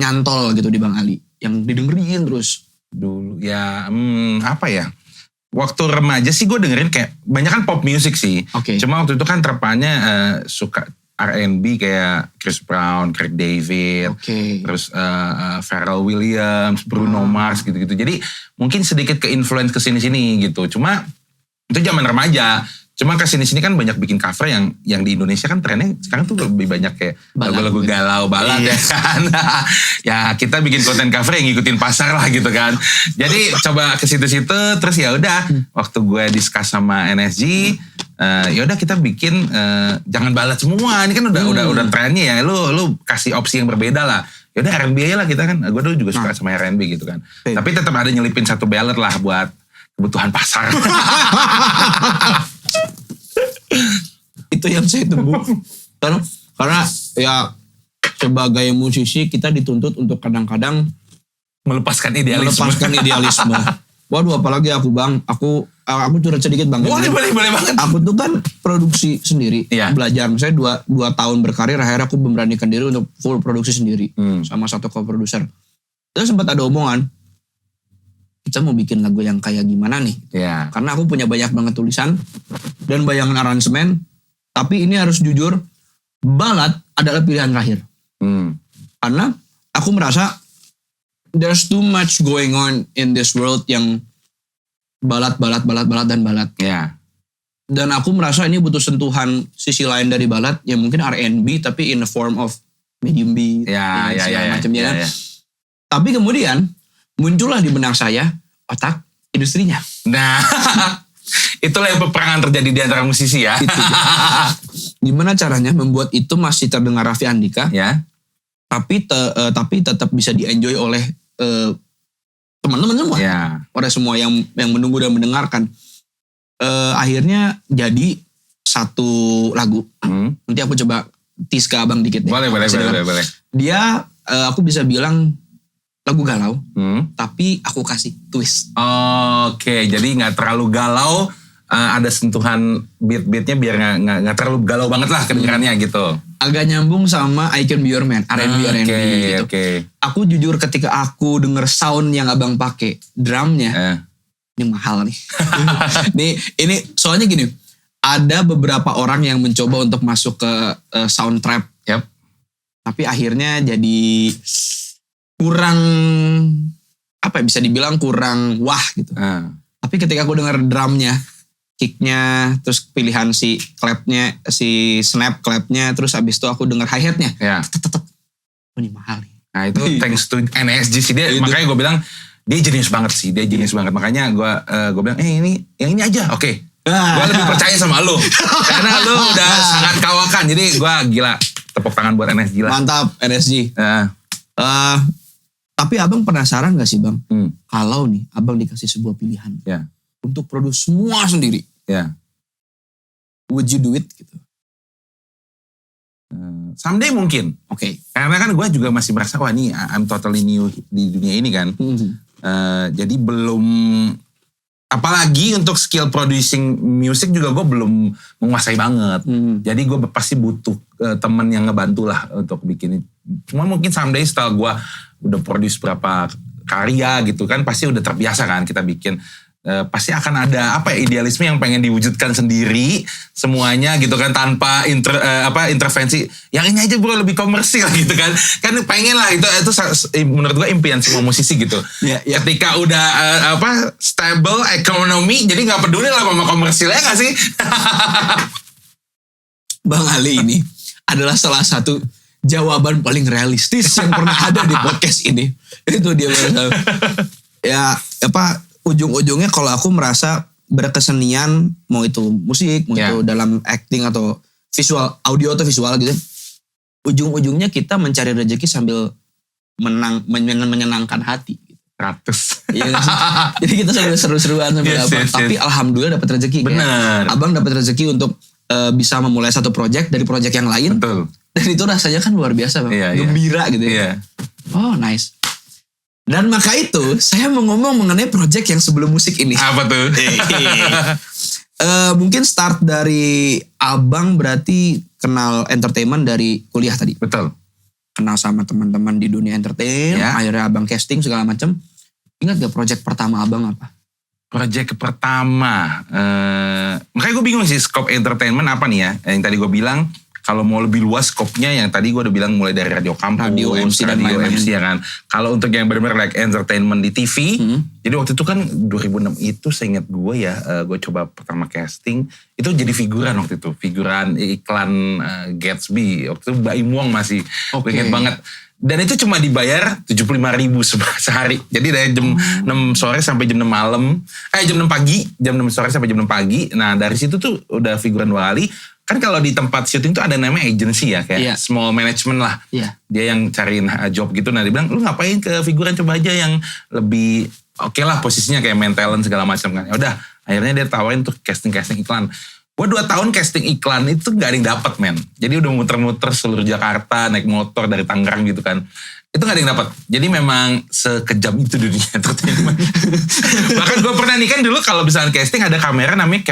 nyantol gitu di bang Ali yang didengerin terus? Dulu ya apa ya? Waktu remaja sih gue dengerin kayak banyak kan pop music sih. Cuma waktu itu kan terpanya suka R&B kayak Chris Brown, Craig David, terus Pharrell Williams, Bruno Mars gitu-gitu. Jadi mungkin sedikit ke-influence kesini-sini gitu. Cuma itu zaman remaja. Cuma kesini-sini kan banyak bikin cover yang di Indonesia kan trennya sekarang tuh lebih banyak kayak lagu-lagu galau, balad ya kan. Ya kita bikin konten cover yang ngikutin pasar lah gitu kan. Jadi coba ke situ-situ terus ya udah waktu gue discuss sama NSG ya udah kita bikin jangan balad semua. Ini kan udah trennya ya. Lu kasih opsi yang berbeda lah. ya udah R&B aja lah kita kan. Gue dulu juga suka sama R&B gitu kan. Tapi tetap ada nyelipin satu ballad lah buat kebutuhan pasar. Itu yang saya tunggu. Karena ya sebagai musisi kita dituntut untuk kadang-kadang melepaskan idealisme. Waduh, apalagi aku Bang, aku curhat sedikit Bang. Boleh banget. Aku tuh kan produksi sendiri, belajar. Misalnya 2 tahun berkarir, akhirnya aku memberanikan diri untuk full produksi sendiri. Sama satu co-producer. Terus sempat ada omongan, kita mau bikin lagu yang kayak gimana nih? Iya. Karena aku punya banyak banget tulisan dan bayangan aransemen. Tapi ini harus jujur, ballad adalah pilihan terakhir. Karena aku merasa there's too much going on in this world yang ballad. Iya. Dan aku merasa ini butuh sentuhan sisi lain dari ballad yang mungkin R&B tapi in the form of medium beat. Iya. Macamnya. Tapi kemudian muncullah di benak saya otak industrinya. Nah, itulah yang peperangan terjadi di antara musisi ya. Gimana caranya membuat itu masih terdengar Raffi Andika, Ya. tapi tetap bisa di-enjoy oleh teman-teman semua, oleh semua yang menunggu dan mendengarkan. Akhirnya jadi satu lagu. Nanti aku coba tease ke abang dikit deh. Boleh. Dia, aku bisa bilang lagu galau, tapi aku kasih twist. Oke, jadi nggak terlalu galau, ada sentuhan beat-beatnya biar nggak terlalu galau banget lah kedengarannya gitu. Agak nyambung sama I Can Be Your Man, R&B gitu. Aku jujur ketika aku denger sound yang abang pakai, drumnya, ini mahal nih. ini soalnya gini, ada beberapa orang yang mencoba untuk masuk ke sound trap, tapi akhirnya jadi kurang, apa ya, bisa dibilang kurang wah gitu. Tapi ketika aku denger drumnya, kicknya, terus pilihan si clapnya, si snap clapnya, terus abis itu aku denger hi-hatnya. Oh ini mahal nih. Nah itu thanks to NSG sih dia, makanya gue bilang dia jenius banget sih, banget. Makanya gue bilang yang ini aja, oke. Gue lebih percaya sama lu, karena lu udah sangat kawakan. Jadi gue gila, tepuk tangan buat NSG lah. Mantap NSG. Tapi abang penasaran gak sih bang, kalau nih abang dikasih sebuah pilihan untuk produce semua sendiri, would you do it gitu? Someday mungkin. Oke. Karena kan gue juga masih merasa, wah ini I'm totally new di dunia ini kan. Jadi belum, apalagi untuk skill producing music juga gue belum menguasai banget. Jadi gue pasti butuh temen yang ngebantu lah untuk bikin. Cuma mungkin someday setelah gue udah produce berapa karya gitu kan, pasti udah terbiasa kan kita bikin. Pasti akan ada idealisme yang pengen diwujudkan sendiri semuanya gitu kan, tanpa intervensi. Yang ini aja bro lebih komersil gitu kan. Kan pengen lah itu menurut gue impian semua musisi gitu. Ketika udah stable ekonomi, jadi nggak peduli lah sama komersilnya nggak sih? Bang Ali ini adalah salah satu jawaban paling realistis yang pernah ada di podcast ini. Itu dia berusaha. Ujung-ujungnya kalau aku merasa berkesenian, mau itu musik, mau itu dalam acting atau visual, audio atau visual gitu, ujung-ujungnya kita mencari rezeki sambil menyenangkan hati. 100. Iya sih? Jadi kita sambil seru-seruan sambil tapi alhamdulillah dapat rezeki. Benar. Abang dapat rezeki untuk bisa memulai satu project dari project yang lain. Betul. Dan itu rasanya kan luar biasa bang, gembira gitu ya. Oh nice. Dan maka itu saya mau ngomong mengenai project yang sebelum musik ini. Apa tuh? Mungkin start dari abang berarti kenal entertainment dari kuliah tadi. Betul. Kenal sama teman-teman di dunia entertain, akhirnya abang casting segala macam. Ingat gak project pertama abang apa? Project pertama, makanya gue bingung sih scope entertainment apa nih ya. Yang tadi gue bilang, kalau mau lebih luas skopnya yang tadi gue udah bilang mulai dari radio kampus, radio MC ya kan. Kalau untuk yang benar-benar like entertainment di TV, jadi waktu itu kan 2006 itu seingat gue ya, gue coba pertama casting, itu jadi figuran waktu itu. Figuran iklan Gatsby, waktu itu Mbak Imwong masih, gue inget banget. Dan itu cuma dibayar 75.000 sehari. Jadi dari jam 6 sore sampai jam 6 malam. Jam 6 pagi. Jam 6 sore sampai jam 6 pagi. Nah dari situ tuh udah figuran 2 kali. kan kalau di tempat syuting tuh ada namanya agency ya, kayak Iya. small management lah. Iya. Dia yang cariin job gitu. Nah dia bilang, lu ngapain ke figuran, coba aja yang lebih oke lah posisinya kayak main talent segala macam kan. Ya udah, akhirnya dia tawarin tuh casting iklan. Gue 2 tahun casting iklan itu gak ada yang dapet men. Jadi udah muter-muter seluruh Jakarta, naik motor dari Tangerang gitu kan. Itu gak ada yang dapet. Jadi memang sekejam itu dunia entertainment. Bahkan gue pernah nih kan dulu kalau misalnya casting ada kamera namanya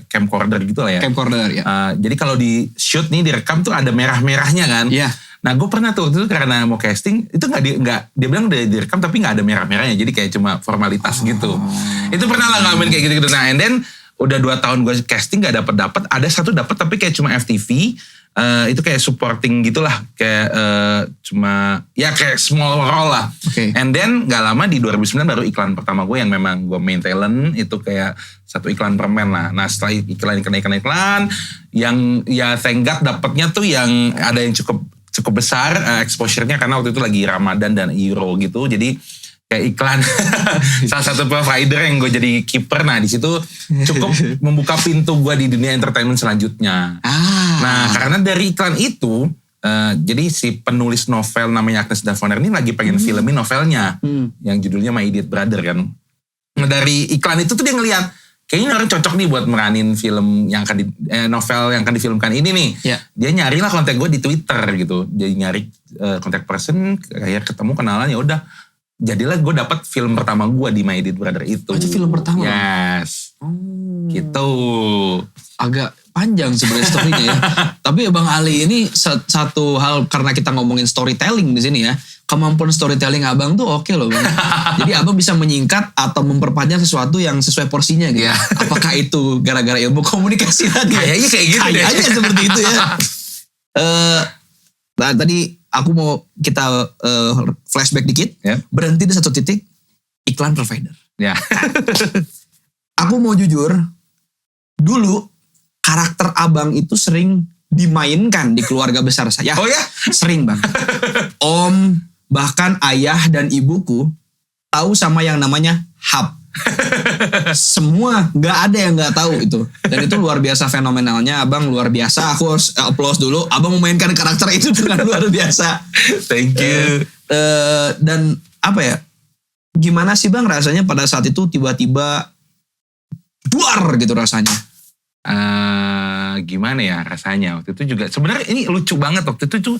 camcorder gitu lah ya. Camcorder ya. Jadi kalau di shoot nih direkam tuh ada merah-merahnya kan. Iya. Nah gue pernah tuh waktu itu karena mau casting itu dia bilang udah direkam tapi nggak ada merah-merahnya, jadi kayak cuma formalitas gitu. Itu pernah lah ngalamin kayak gitu. Nah and then udah 2 tahun gue casting nggak dapet, ada 1 dapet tapi kayak cuma FTV. Itu kayak supporting gitulah, kayak cuma ya kayak small role lah. Oke. And then nggak lama di 2009 baru iklan pertama gue yang memang gue main talent, itu kayak 1 iklan permen lah. Nah setelah iklan yang ya thank God dapetnya tuh yang ada yang cukup besar exposure-nya karena waktu itu lagi Ramadan dan Euro gitu. Jadi kayak iklan salah satu provider yang gue jadi kiper. Nah di situ cukup membuka pintu gue di dunia entertainment selanjutnya. Nah karena dari iklan itu jadi si penulis novel namanya Agnes Davoner ini lagi pengen filmin novelnya yang judulnya My Idiot Brother kan. Nah dari iklan itu tuh dia ngeliat kayaknya orang cocok nih buat meranin film yang akan novel yang akan difilmkan ini nih. Iya. Dia nyarilah kontak gue di Twitter gitu. Dia nyari kontak person, kayak ketemu kenalan, ya udah. Jadilah gue dapat film pertama gue di My Idiot Brother itu. Oh, itu film pertama? Yes. Gitu. Agak panjang sebenarnya story-nya ya. Tapi Bang Ali ini satu hal, karena kita ngomongin storytelling di sini ya. Kemampuan storytelling abang tuh oke loh Bang. Jadi abang bisa menyingkat atau memperpanjang sesuatu yang sesuai porsinya gitu. Iya. Apakah itu gara-gara ilmu komunikasi tadi? Kayaknya kayak gitu deh. Kayaknya seperti itu ya. Nah tadi aku mau kita flashback dikit. Ya. Berhenti di satu titik, iklan provider. Ya. Aku mau jujur, dulu karakter abang itu sering dimainkan di keluarga besar saya. Oh ya? Sering Bang. Om, bahkan ayah dan ibuku tahu sama yang namanya hub. Semua, gak ada yang gak tahu itu. Dan itu luar biasa fenomenalnya. Abang luar biasa, aku harus applause dulu. Abang memainkan karakter itu dengan luar biasa. Thank you. Dan apa ya, gimana sih Bang rasanya pada saat itu tiba-tiba duar gitu rasanya? Gimana ya rasanya waktu itu juga. Sebenarnya ini lucu banget waktu itu tuh.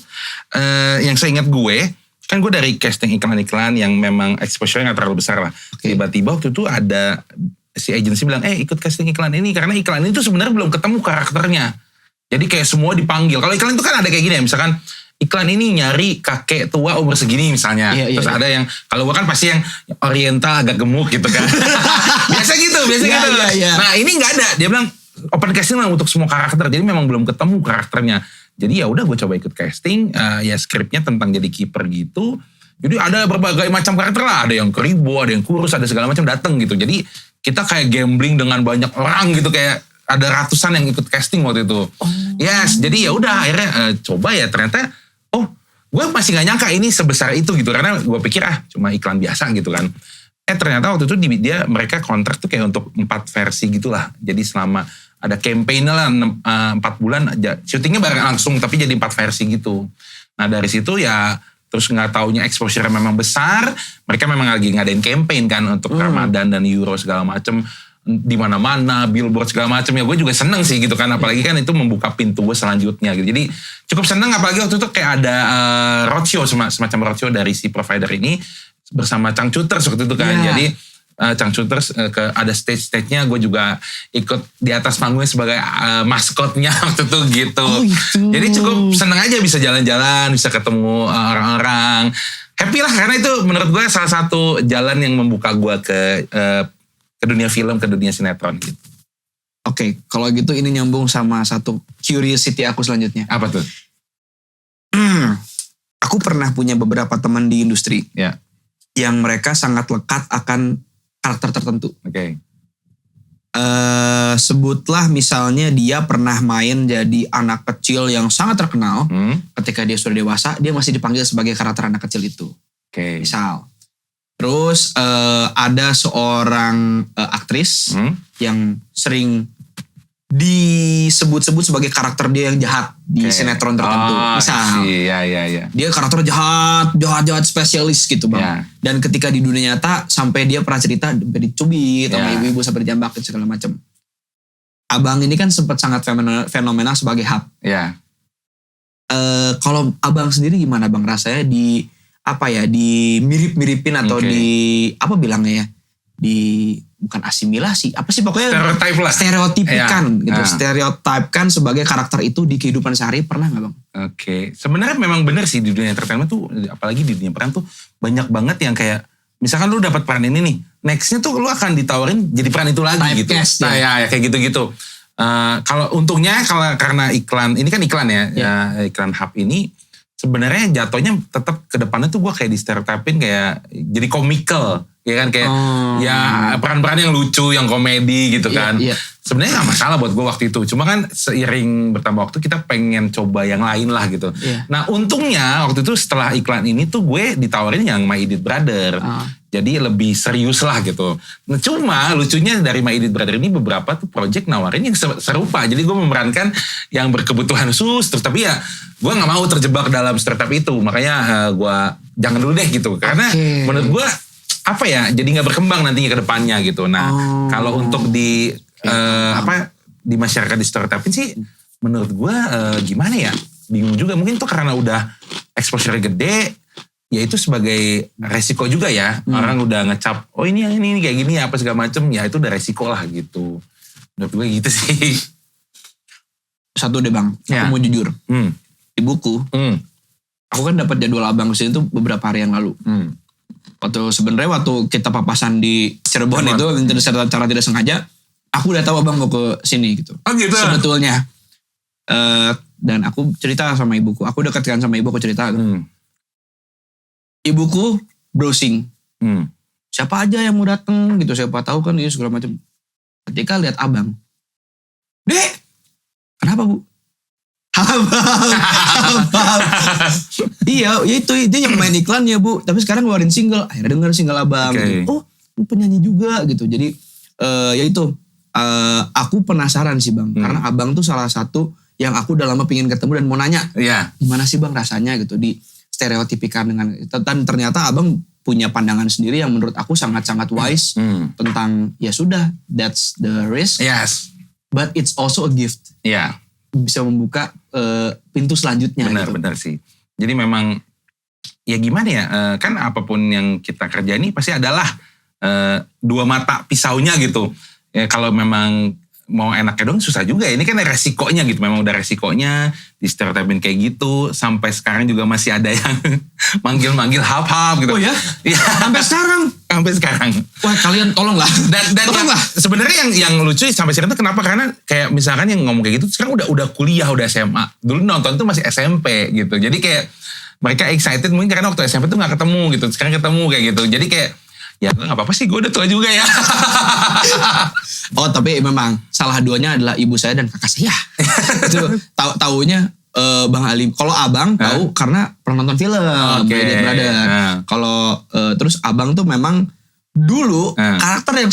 Yang saya ingat gue, kan gue dari casting iklan-iklan yang memang exposure-nya gak terlalu besar lah. Okay. Tiba-tiba waktu itu ada si agensi bilang, ikut casting iklan ini. Karena iklan ini tuh sebenarnya belum ketemu karakternya. Jadi kayak semua dipanggil. Kalau iklan itu kan ada kayak gini ya, misalkan iklan ini nyari kakek tua umur segini misalnya. Iya, Terus iya. ada yang, kalau gue kan pasti yang oriental agak gemuk gitu kan. biasa gitu. Iya, gitu. iya, iya. Nah ini gak ada. Dia bilang open casting lah untuk semua karakter. Jadi memang belum ketemu karakternya. Jadi ya udah gue coba ikut casting. Ya skripnya tentang jadi kiper gitu. Jadi ada berbagai macam karakter lah. Ada yang keribu, ada yang kurus, ada segala macam datang gitu. Jadi kita kayak gambling dengan banyak orang gitu, kayak ada ratusan yang ikut casting waktu itu. Yes, jadi ya udah akhirnya coba ya, ternyata gue masih gak nyangka ini sebesar itu gitu, karena gue pikir cuma iklan biasa gitu kan. Ternyata waktu itu mereka kontrak tuh kayak untuk 4 versi gitulah. Jadi selama ada campaign lah 4 bulan aja, syutingnya bareng langsung tapi jadi 4 versi gitu. Nah dari situ ya terus nggak taunya exposure memang besar. Mereka memang lagi ngadain campaign kan untuk Ramadan dan Euro segala macem, di mana-mana billboard segala macem. Ya gue juga seneng sih gitu kan, apalagi kan itu membuka pintu gue selanjutnya gitu. Jadi cukup seneng, apalagi waktu itu kayak ada roadshow, semacam roadshow dari si provider ini bersama Changcuters waktu itu kan. Yeah. Jadi Changcuters ada stage-nya, gue juga ikut di atas panggungnya sebagai maskotnya waktu itu gitu. Oh, itu. Jadi cukup seneng aja bisa jalan-jalan, bisa ketemu orang-orang. Happy lah, karena itu menurut gue salah satu jalan yang membuka gue ke dunia film, ke dunia sinetron gitu. Oke, kalau gitu ini nyambung sama satu curiosity aku selanjutnya. Apa tuh? Aku pernah punya beberapa teman di industri Ya, yang mereka sangat lekat akan karakter tertentu. oke. Sebutlah misalnya dia pernah main jadi anak kecil yang sangat terkenal. Ketika dia sudah dewasa, dia masih dipanggil sebagai karakter anak kecil itu. Oke. Misal. Terus ada seorang aktris yang sering disebut-sebut sebagai karakter dia yang jahat di sinetron tertentu. Misal, Iya. dia karakter jahat spesialis gitu bang. Ya. Dan ketika di dunia nyata sampai dia pernah cerita dicubit sama Ya. ibu-ibu sampai dijambakin segala macam. Abang ini kan sempat sangat fenomenal sebagai hub. Ya. Kalau abang sendiri gimana bang rasanya di mirip-miripin atau di apa bilangnya ya? Bukan asimilasi, apa sih pokoknya Stereotype lah. stereotipikan Iya. gitu, Nah. stereotipkan sebagai karakter itu di kehidupan sehari pernah nggak bang? Oke. Sebenarnya memang benar sih di dunia entertainment tuh, apalagi di dunia peran tuh banyak banget yang kayak, misalkan lu dapat peran ini nih, nextnya tuh lu akan ditawarin jadi peran itu lagi gitu. Typecast, Nah, ya kayak gitu-gitu. Kalau untungnya karena iklan, ini kan iklan ya, iklan hub ini sebenarnya jatuhnya tetap ke depannya tuh gue kayak di stereotipin kayak jadi komikal, ya kan kayak ya peran-peran yang lucu, yang komedi gitu kan. Iya. Sebenarnya gak masalah buat gue waktu itu. Cuma kan seiring bertambah waktu kita pengen coba yang lain lah gitu. Iya. Nah untungnya waktu itu setelah iklan ini tuh gue ditawarin yang My Idiot Brother. Jadi lebih serius lah gitu. Nah, cuma lucunya dari My Idiot Brother ini beberapa tuh project nawarin yang serupa. Jadi gue memerankan yang berkebutuhan khusus. Terus tapi ya gue gak mau terjebak dalam startup itu. Makanya gue jangan dulu deh gitu. Karena menurut gue apa ya, jadi gak berkembang nantinya ke depannya gitu. Nah kalau untuk di di masyarakat di stereotipin sih menurut gue gimana ya, bingung juga. Mungkin tuh karena udah exposure gede, ya itu sebagai resiko juga ya. Orang udah ngecap, oh ini yang ini kayak gini apa segala macem, ya itu udah resiko lah gitu. Menurut gue gitu sih. Satu deh bang, Ya. aku mau jujur. Di buku, Hmm. aku kan dapat jadwal abang kesini tuh beberapa hari yang lalu. Waktu kita papasan di Cirebon itu secara tidak sengaja, aku udah tahu abang mau ke sini gitu. Oh gitu. Sebetulnya. Dan aku cerita sama ibuku, aku dekatkan sama ibu, aku cerita. Ibuku browsing, siapa aja yang mau datang gitu, siapa tahu kan ini segala macam. Ketika lihat abang, Dek, kenapa bu? Abang. Iya, itu dia yang main iklannya bu. Tapi sekarang ngeluarin single, akhirnya denger single abang. Okay. Gitu. Oh, penyanyi juga gitu. Jadi ya itu, aku penasaran sih bang, karena abang tuh salah satu yang aku udah lama pengen ketemu dan mau nanya, Iya. gimana sih bang rasanya gitu di stereotipikan dengan, dan ternyata abang punya pandangan sendiri yang menurut aku sangat-sangat wise tentang ya sudah, that's the risk, Yes. but it's also a gift. Iya. Bisa membuka pintu selanjutnya. Benar sih. Jadi memang ya gimana ya, kan apapun yang kita kerja ini pasti adalah dua mata pisaunya gitu. Ya, kalau memang mau enaknya dong susah juga. Ini kan resikonya gitu. Memang udah resikonya di stereotipin kayak gitu. Sampai sekarang juga masih ada yang manggil-manggil hap-hap gitu. Oh ya? Iya. Sampai sekarang? Sampai sekarang. Wah kalian tolonglah. Dan Tolonglah. sebenarnya yang lucu sampai sekarang tuh kenapa? Karena kayak misalkan yang ngomong kayak gitu sekarang udah kuliah, udah SMA. Dulu nonton tuh masih SMP gitu. Jadi kayak mereka excited mungkin karena waktu SMP tuh gak ketemu gitu. Sekarang ketemu kayak gitu. Jadi kayak ya gak apa-apa sih, gue udah tua juga ya. Oh tapi memang salah duanya adalah ibu saya dan kakak saya. Itu taunya Bang Ali. Kalau abang tahu karena pernah nonton film Idiot Brother. Kalau terus abang tuh memang dulu karakter yang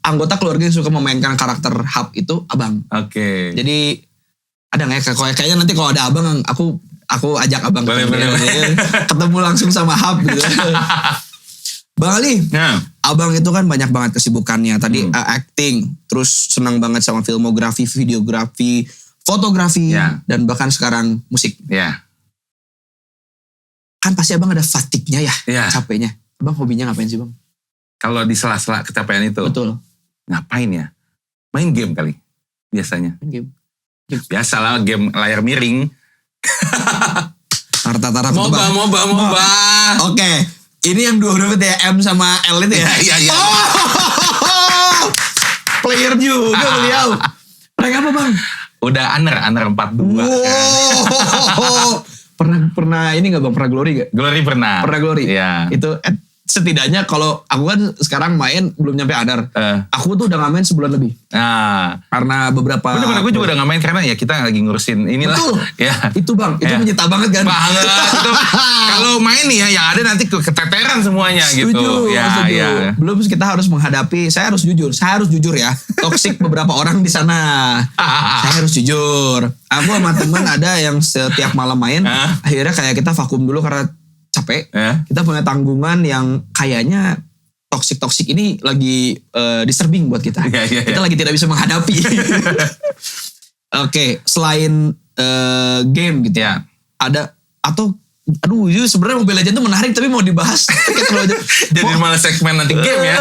anggota keluarga yang suka memainkan karakter hub itu abang. Oke. Jadi ada nggak ya? Kayaknya nanti kalau ada abang aku ajak abang Boleh. ketemu langsung sama hub gitu. Bang Ali, abang itu kan banyak banget kesibukannya. Tadi acting, terus senang banget sama filmografi, videografi, fotografi, dan bahkan sekarang musik. Ya. Kan pasti abang ada fatigue-nya ya, Capeknya. Abang hobinya ngapain sih bang? Kalau di sela-sela kecapean itu. Betul. Ngapain ya? Main game kali biasanya. Main game. Biasalah game layar miring. Tara-tara MOBA. Oke. Ini yang dua huruf ya, M sama L itu ya? Iya. Oh! Player juga beliau. Rank apa bang? Udah Under 42. Wow. Pernah ini gak bang? Pernah Glory gak? Glory pernah. Pernah Glory? Iya. Itu setidaknya kalau aku kan sekarang main belum nyampe Adar. Aku tuh udah gak main sebulan lebih. Nah, Karena beberapa... bener-bener gue juga udah gak main karena ya kita lagi ngurusin inilah. Betul. Ya. Itu bang, itu Ya. menyita banget kan? Banget. Itu, kalau main nih ya yang ada nanti keteteran semuanya gitu. Setuju, Ya, setuju. ya. Belum kita harus menghadapi, saya harus jujur ya. Toksik beberapa orang di sana. Saya harus jujur. Aku sama teman ada yang setiap malam main, akhirnya kayak kita vakum dulu karena capek. Kita punya tanggungan yang kayaknya toksik ini lagi disturbing buat kita. Kita lagi tidak bisa menghadapi. Oke, selain game gitu ya. Ada atau aduh, sebenarnya Mobile Legends tuh menarik tapi mau dibahas. Jadi malah segmen nanti game ya.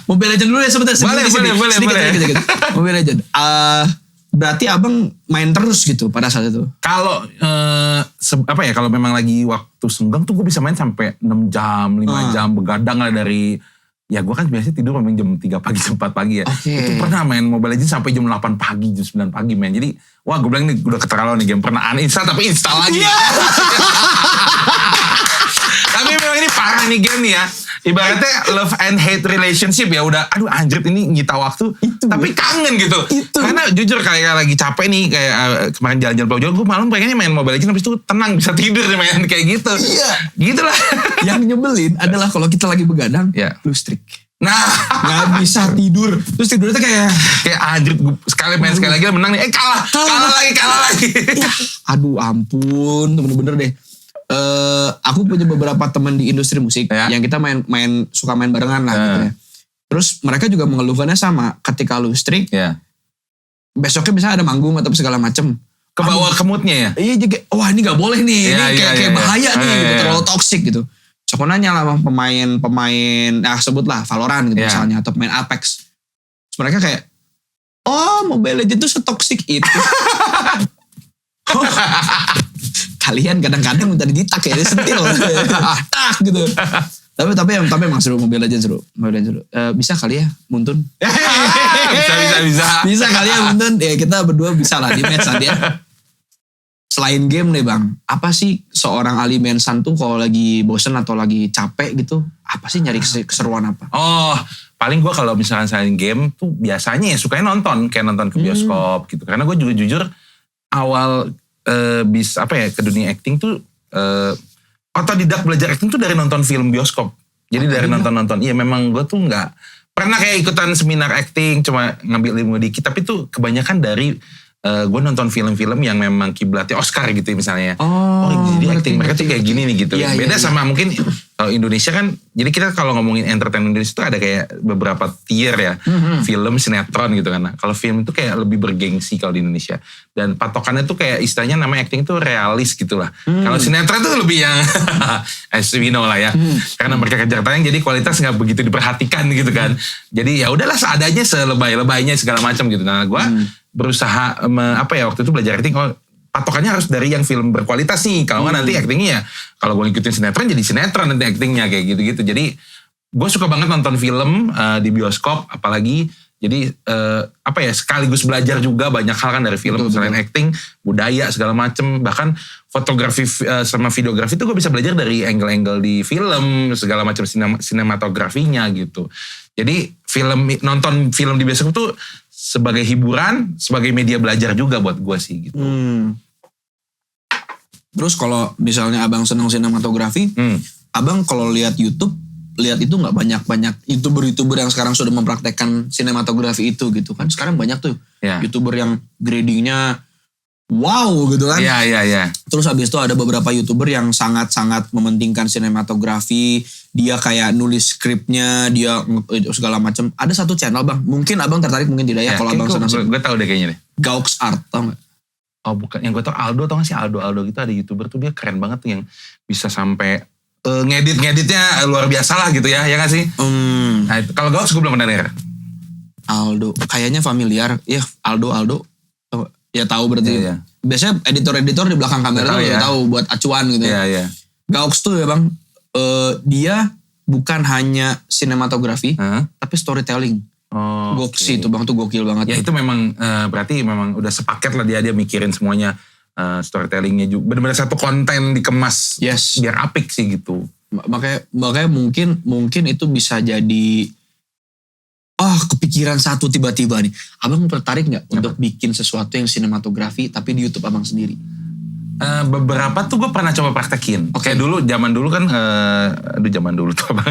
Mobile Legends dulu ya sebentar. Boleh. Mobile Legends. Berarti abang main terus gitu pada saat itu? Kalau kalau memang lagi waktu senggang tuh gue bisa main sampai 6 jam, 5 jam begadang lah dari ya gue kan biasanya tidur memang jam 3 pagi, jam 4 pagi ya. Itu pernah main Mobile Legends sampai jam 8 pagi, jam 9 pagi main. Jadi wah gue bilang ini udah keterlaluan nih game. Pernah uninstall tapi install lagi. Tapi memang ini parah nih game nih ya. Ibaratnya love and hate relationship ya udah aduh anjir ini nyita waktu tapi kangen gitu. Karena jujur kayak lagi capek nih kayak kemarin jalan-jalan Pulau Jawa gue malam pengennya main Mobile Legends habis itu tenang bisa tidur main kayak gitu. Iya. Gitu lah. Yang nyebelin adalah kalau kita lagi begadang lustrik. Nah, nggak bisa tidur. Terus tidurnya tuh kayak anjir sekali main sekali lagi menang nih. Kalah lagi. Aduh ampun, bener-bener deh. Aku punya beberapa teman di industri musik yang kita suka main barengan lah gitu ya. Terus mereka juga mengeluhkannya sama, ketika lu strict, besoknya misalnya ada manggung atau segala macem, ke bawah ke moodnya ya. Iya, wah ini nggak boleh nih, ini kayak bahaya nih, gitu, terlalu toksik gitu. So aku nanya lah sama pemain, sebutlah Valorant gitu misalnya, atau pemain Apex. Terus mereka kayak, oh Mobile Legends itu setoksik itu. Kalian kadang-kadang minta digitak ya, sentil. Tak gitu. Tapi emang seru, Mobile Legends seru. Bisa kali ya Muntun? Bisa. Bisa kali ya Muntun? Ya kita berdua bisa lah di match nanti ya. Selain game nih bang, apa sih seorang Ali Mensan tuh kalau lagi bosen atau lagi capek gitu, apa sih nyari keseruan apa? Oh, paling gue kalau misalnya selain game tuh biasanya ya sukanya nonton, kayak nonton ke bioskop gitu. Karena gue juga jujur awal ke dunia acting tuh otodidak belajar acting tuh dari nonton film bioskop. Jadi dari nonton-nonton. Iya memang gue tuh nggak pernah kayak ikutan seminar acting cuma ngambil ilmu dikit. Tapi tuh kebanyakan dari gue nonton film-film yang memang kiblatnya Oscar gitu misalnya. Jadi acting mereka tuh kayak gini nih gitu. Beda sama mungkin kalau Indonesia kan, jadi kita kalau ngomongin entertainment Indonesia tuh ada kayak beberapa tier ya. Film, sinetron gitu kan. Nah, kalau film itu kayak lebih bergengsi kalau di Indonesia. Dan patokannya tuh kayak istilahnya namanya acting tuh realis gitu lah. Kalau sinetron tuh lebih yang as we know lah ya. Karena mereka kejar tayang jadi kualitas gak begitu diperhatikan gitu kan. Jadi ya udahlah seadanya selebay-lebaynya segala macam gitu. Nah gue berusaha waktu itu belajar acting patokannya harus dari yang film berkualitas nih. Kalau nggak nanti actingnya ya kalau gue ngikutin sinetron jadi sinetron nanti actingnya kayak gitu-gitu. Jadi gue suka banget nonton film di bioskop apalagi. Jadi sekaligus belajar juga banyak hal kan dari film. Selain acting, budaya segala macem. Bahkan fotografi sama videografi itu gue bisa belajar dari angle-angle di film segala macam sinematografinya gitu. Jadi nonton film di bioskop tuh sebagai hiburan, sebagai media belajar juga buat gue sih gitu. Terus kalau misalnya abang senang sinematografi, abang kalau lihat YouTube, lihat itu nggak banyak youtuber yang sekarang sudah mempraktekkan sinematografi itu gitu kan? Sekarang banyak tuh youtuber yang gradingnya wow gitu kan? Iya. Terus habis itu ada beberapa youtuber yang sangat-sangat mementingkan sinematografi. Dia kayak nulis skripnya, dia segala macam. Ada satu channel bang, mungkin abang tertarik mungkin tidak ya kalau abang senang. Gue tau deh kayaknya deh. Gaux Art, tau gak? Oh bukan, yang gue tau Aldo, tau gak sih Aldo gitu ada youtuber tuh dia keren banget tuh yang bisa sampai ngeditnya luar biasa lah gitu ya gak sih? Nah kalau Gaux gue belum pernah denger. Aldo, kayaknya familiar, ya Aldo. Ya tahu berarti. Iya. Biasanya editor-editor di belakang kamera tuh tahu buat acuan gitu. Iya. Gaux tuh ya bang, dia bukan hanya sinematografi, tapi storytelling. Gokil itu bang, tuh gokil banget. Ya itu memang berarti memang udah sepaket lah dia mikirin semuanya storytellingnya juga. Benar-benar satu konten dikemas biar apik sih gitu. Makanya mungkin itu bisa jadi kepikiran satu tiba-tiba nih. Abang tertarik nggak untuk bikin sesuatu yang sinematografi tapi di YouTube abang sendiri? Beberapa tuh gue pernah coba praktekin. Kayak dulu, zaman dulu kan, zaman dulu tuh abang.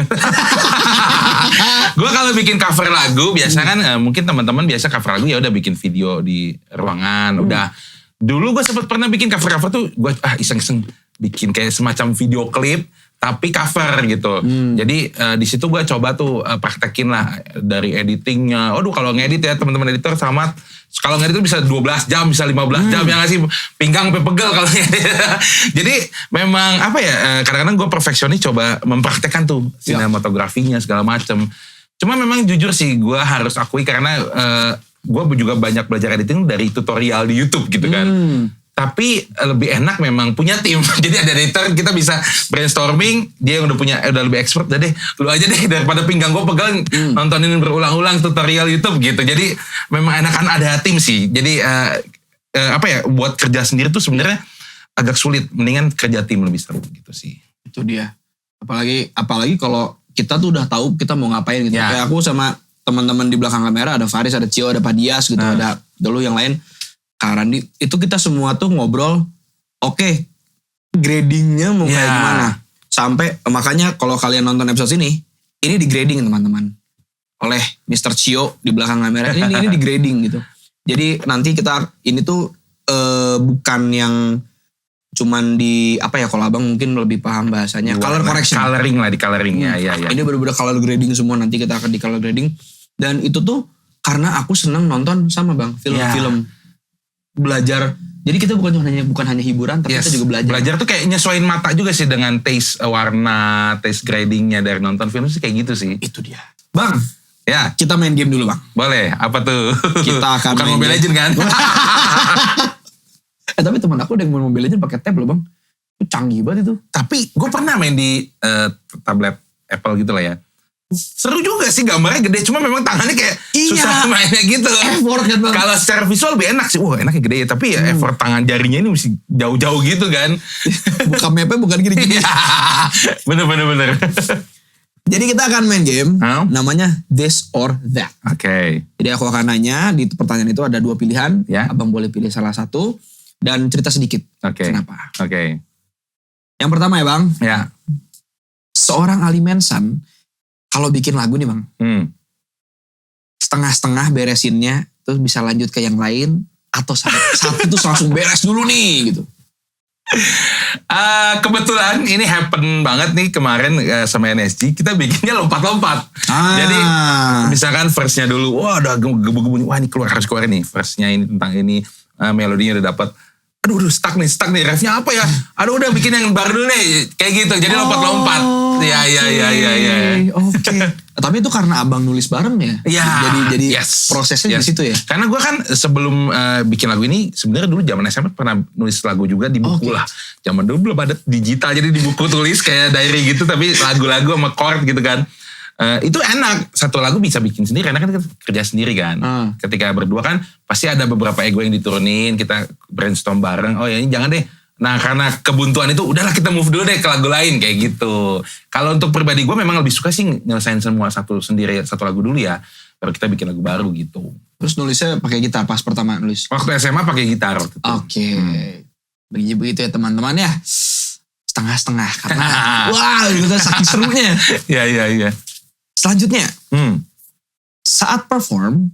Gue kalau bikin cover lagu biasa kan, mungkin teman-teman biasa cover lagu ya udah bikin video di ruangan, udah. Dulu gue sempet pernah bikin cover tuh, gue iseng-iseng bikin kayak semacam video klip tapi cover gitu. Jadi di situ gue coba tuh praktekin lah dari editingnya. Aduh kalau ngedit ya teman-teman editor sama kalau ngedit tuh bisa 12 jam, bisa 15 jam ya ngasih pinggang sampai pegel kalau ngedit. Jadi memang apa ya, kadang-kadang gue perfeksionis coba mempraktekkan tuh sinematografinya segala macem. Cuma memang jujur sih gue harus akui karena gue juga banyak belajar editing dari tutorial di YouTube gitu kan. Tapi lebih enak memang punya tim. Jadi ada editor, kita bisa brainstorming, dia yang udah lebih expert, udah deh lu aja deh daripada pinggang gue pegel nontonin berulang-ulang tutorial YouTube gitu. Jadi memang enakan ada tim sih. Jadi buat kerja sendiri tuh sebenarnya agak sulit, mendingan kerja tim lebih seru gitu sih. Itu dia. Apalagi kalau kita tuh udah tahu kita mau ngapain gitu. Kayak aku sama teman-teman di belakang kamera, ada Faris, ada Cio, ada Pak Dias gitu, ada dulu yang lain. Kak Randi, itu kita semua tuh ngobrol, oke, gradingnya mau kayak gimana. Sampai, makanya kalau kalian nonton episode ini di grading teman-teman. Oleh Mr. Cio di belakang kamera, ini di grading gitu. Jadi nanti ini tuh bukan yang cuman kalau abang mungkin lebih paham bahasanya. Color correction. Coloring lah, di coloring ya. Ini bener-bener color grading semua, nanti kita akan di color grading. Dan itu tuh karena aku seneng nonton sama bang, film-film. Belajar, jadi kita bukan hanya hiburan tapi kita juga belajar tuh kayak nyesuaiin mata juga sih dengan taste warna, taste gradingnya dari nonton film sih kayak gitu sih. Itu dia bang. Ya, kita main game dulu bang. Boleh, apa tuh? Kita akan bukan Mobile Legends kan? Tapi teman aku ada yang main Mobile Legends pakai tab loh bang. Itu canggih banget itu. Tapi gue pernah main di tablet Apple gitu lah ya. Seru juga sih, gambarnya gede, cuma memang tangannya kayak susah mainnya gitu. Effort kan bang. Kalau secara visual lebih enak sih, enaknya gede ya, tapi ya effort tangan jarinya ini mesti jauh-jauh gitu kan. Buka mapnya bukan gini-gini. Bener. Jadi kita akan main game, namanya This or That. Oke. Jadi aku akan nanya, di pertanyaan itu ada 2 pilihan, abang boleh pilih salah satu, dan cerita sedikit. Kenapa. Oke. Yang pertama ya bang. Ya. Seorang Ali Mansan, kalau bikin lagu nih bang, setengah-setengah beresinnya, terus bisa lanjut ke yang lain, atau satu tuh langsung beres dulu nih gitu. Kebetulan ini happen banget nih kemarin sama NSG, kita bikinnya lompat-lompat. Jadi misalkan verse-nya dulu, udah gebu-gebu nih, ini harus keluar nih, verse-nya ini tentang ini, melodinya udah dapet. Aduh stuck nih, refnya apa ya? Aduh udah bikin yang baru dulu nih, kayak gitu. Jadi lompat-lompat. Iya. Oke. Tapi itu karena abang nulis bareng ya? Iya. Jadi prosesnya di situ ya? Karena gue kan sebelum bikin lagu ini, sebenarnya dulu zaman SMA pernah nulis lagu juga di buku lah. Zaman dulu belum ada digital, jadi di buku tulis kayak diary gitu, tapi lagu-lagu sama chord gitu kan. Itu enak, satu lagu bisa bikin sendiri karena kan kita kerja sendiri kan. Ketika berdua kan pasti ada beberapa ego yang diturunin, kita brainstorm bareng, ya ini jangan deh. Nah karena kebuntuan itu udahlah kita move dulu deh ke lagu lain kayak gitu. Kalau untuk pribadi gue memang lebih suka sih nyelesain semua satu lagu dulu ya, baru kita bikin lagu baru gitu. Terus nulisnya pakai gitar pas pertama nulis? Waktu SMA pakai gitar. Oke. Begitu ya teman-teman ya. Setengah-setengah karena itu kan saking serunya. Iya. Selanjutnya, saat perform,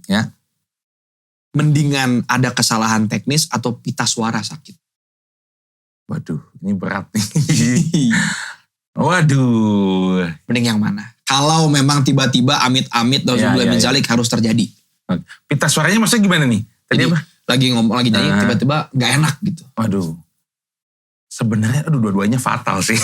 mendingan ada kesalahan teknis atau pita suara sakit? Waduh, ini berat nih. Waduh. Mending yang mana? Kalau memang tiba-tiba amit-amit min zalik harus terjadi. Pita suaranya maksudnya gimana nih? Tadi apa? Lagi nyanyi tiba-tiba gak enak gitu. Waduh. Sebenarnya dua-duanya fatal sih.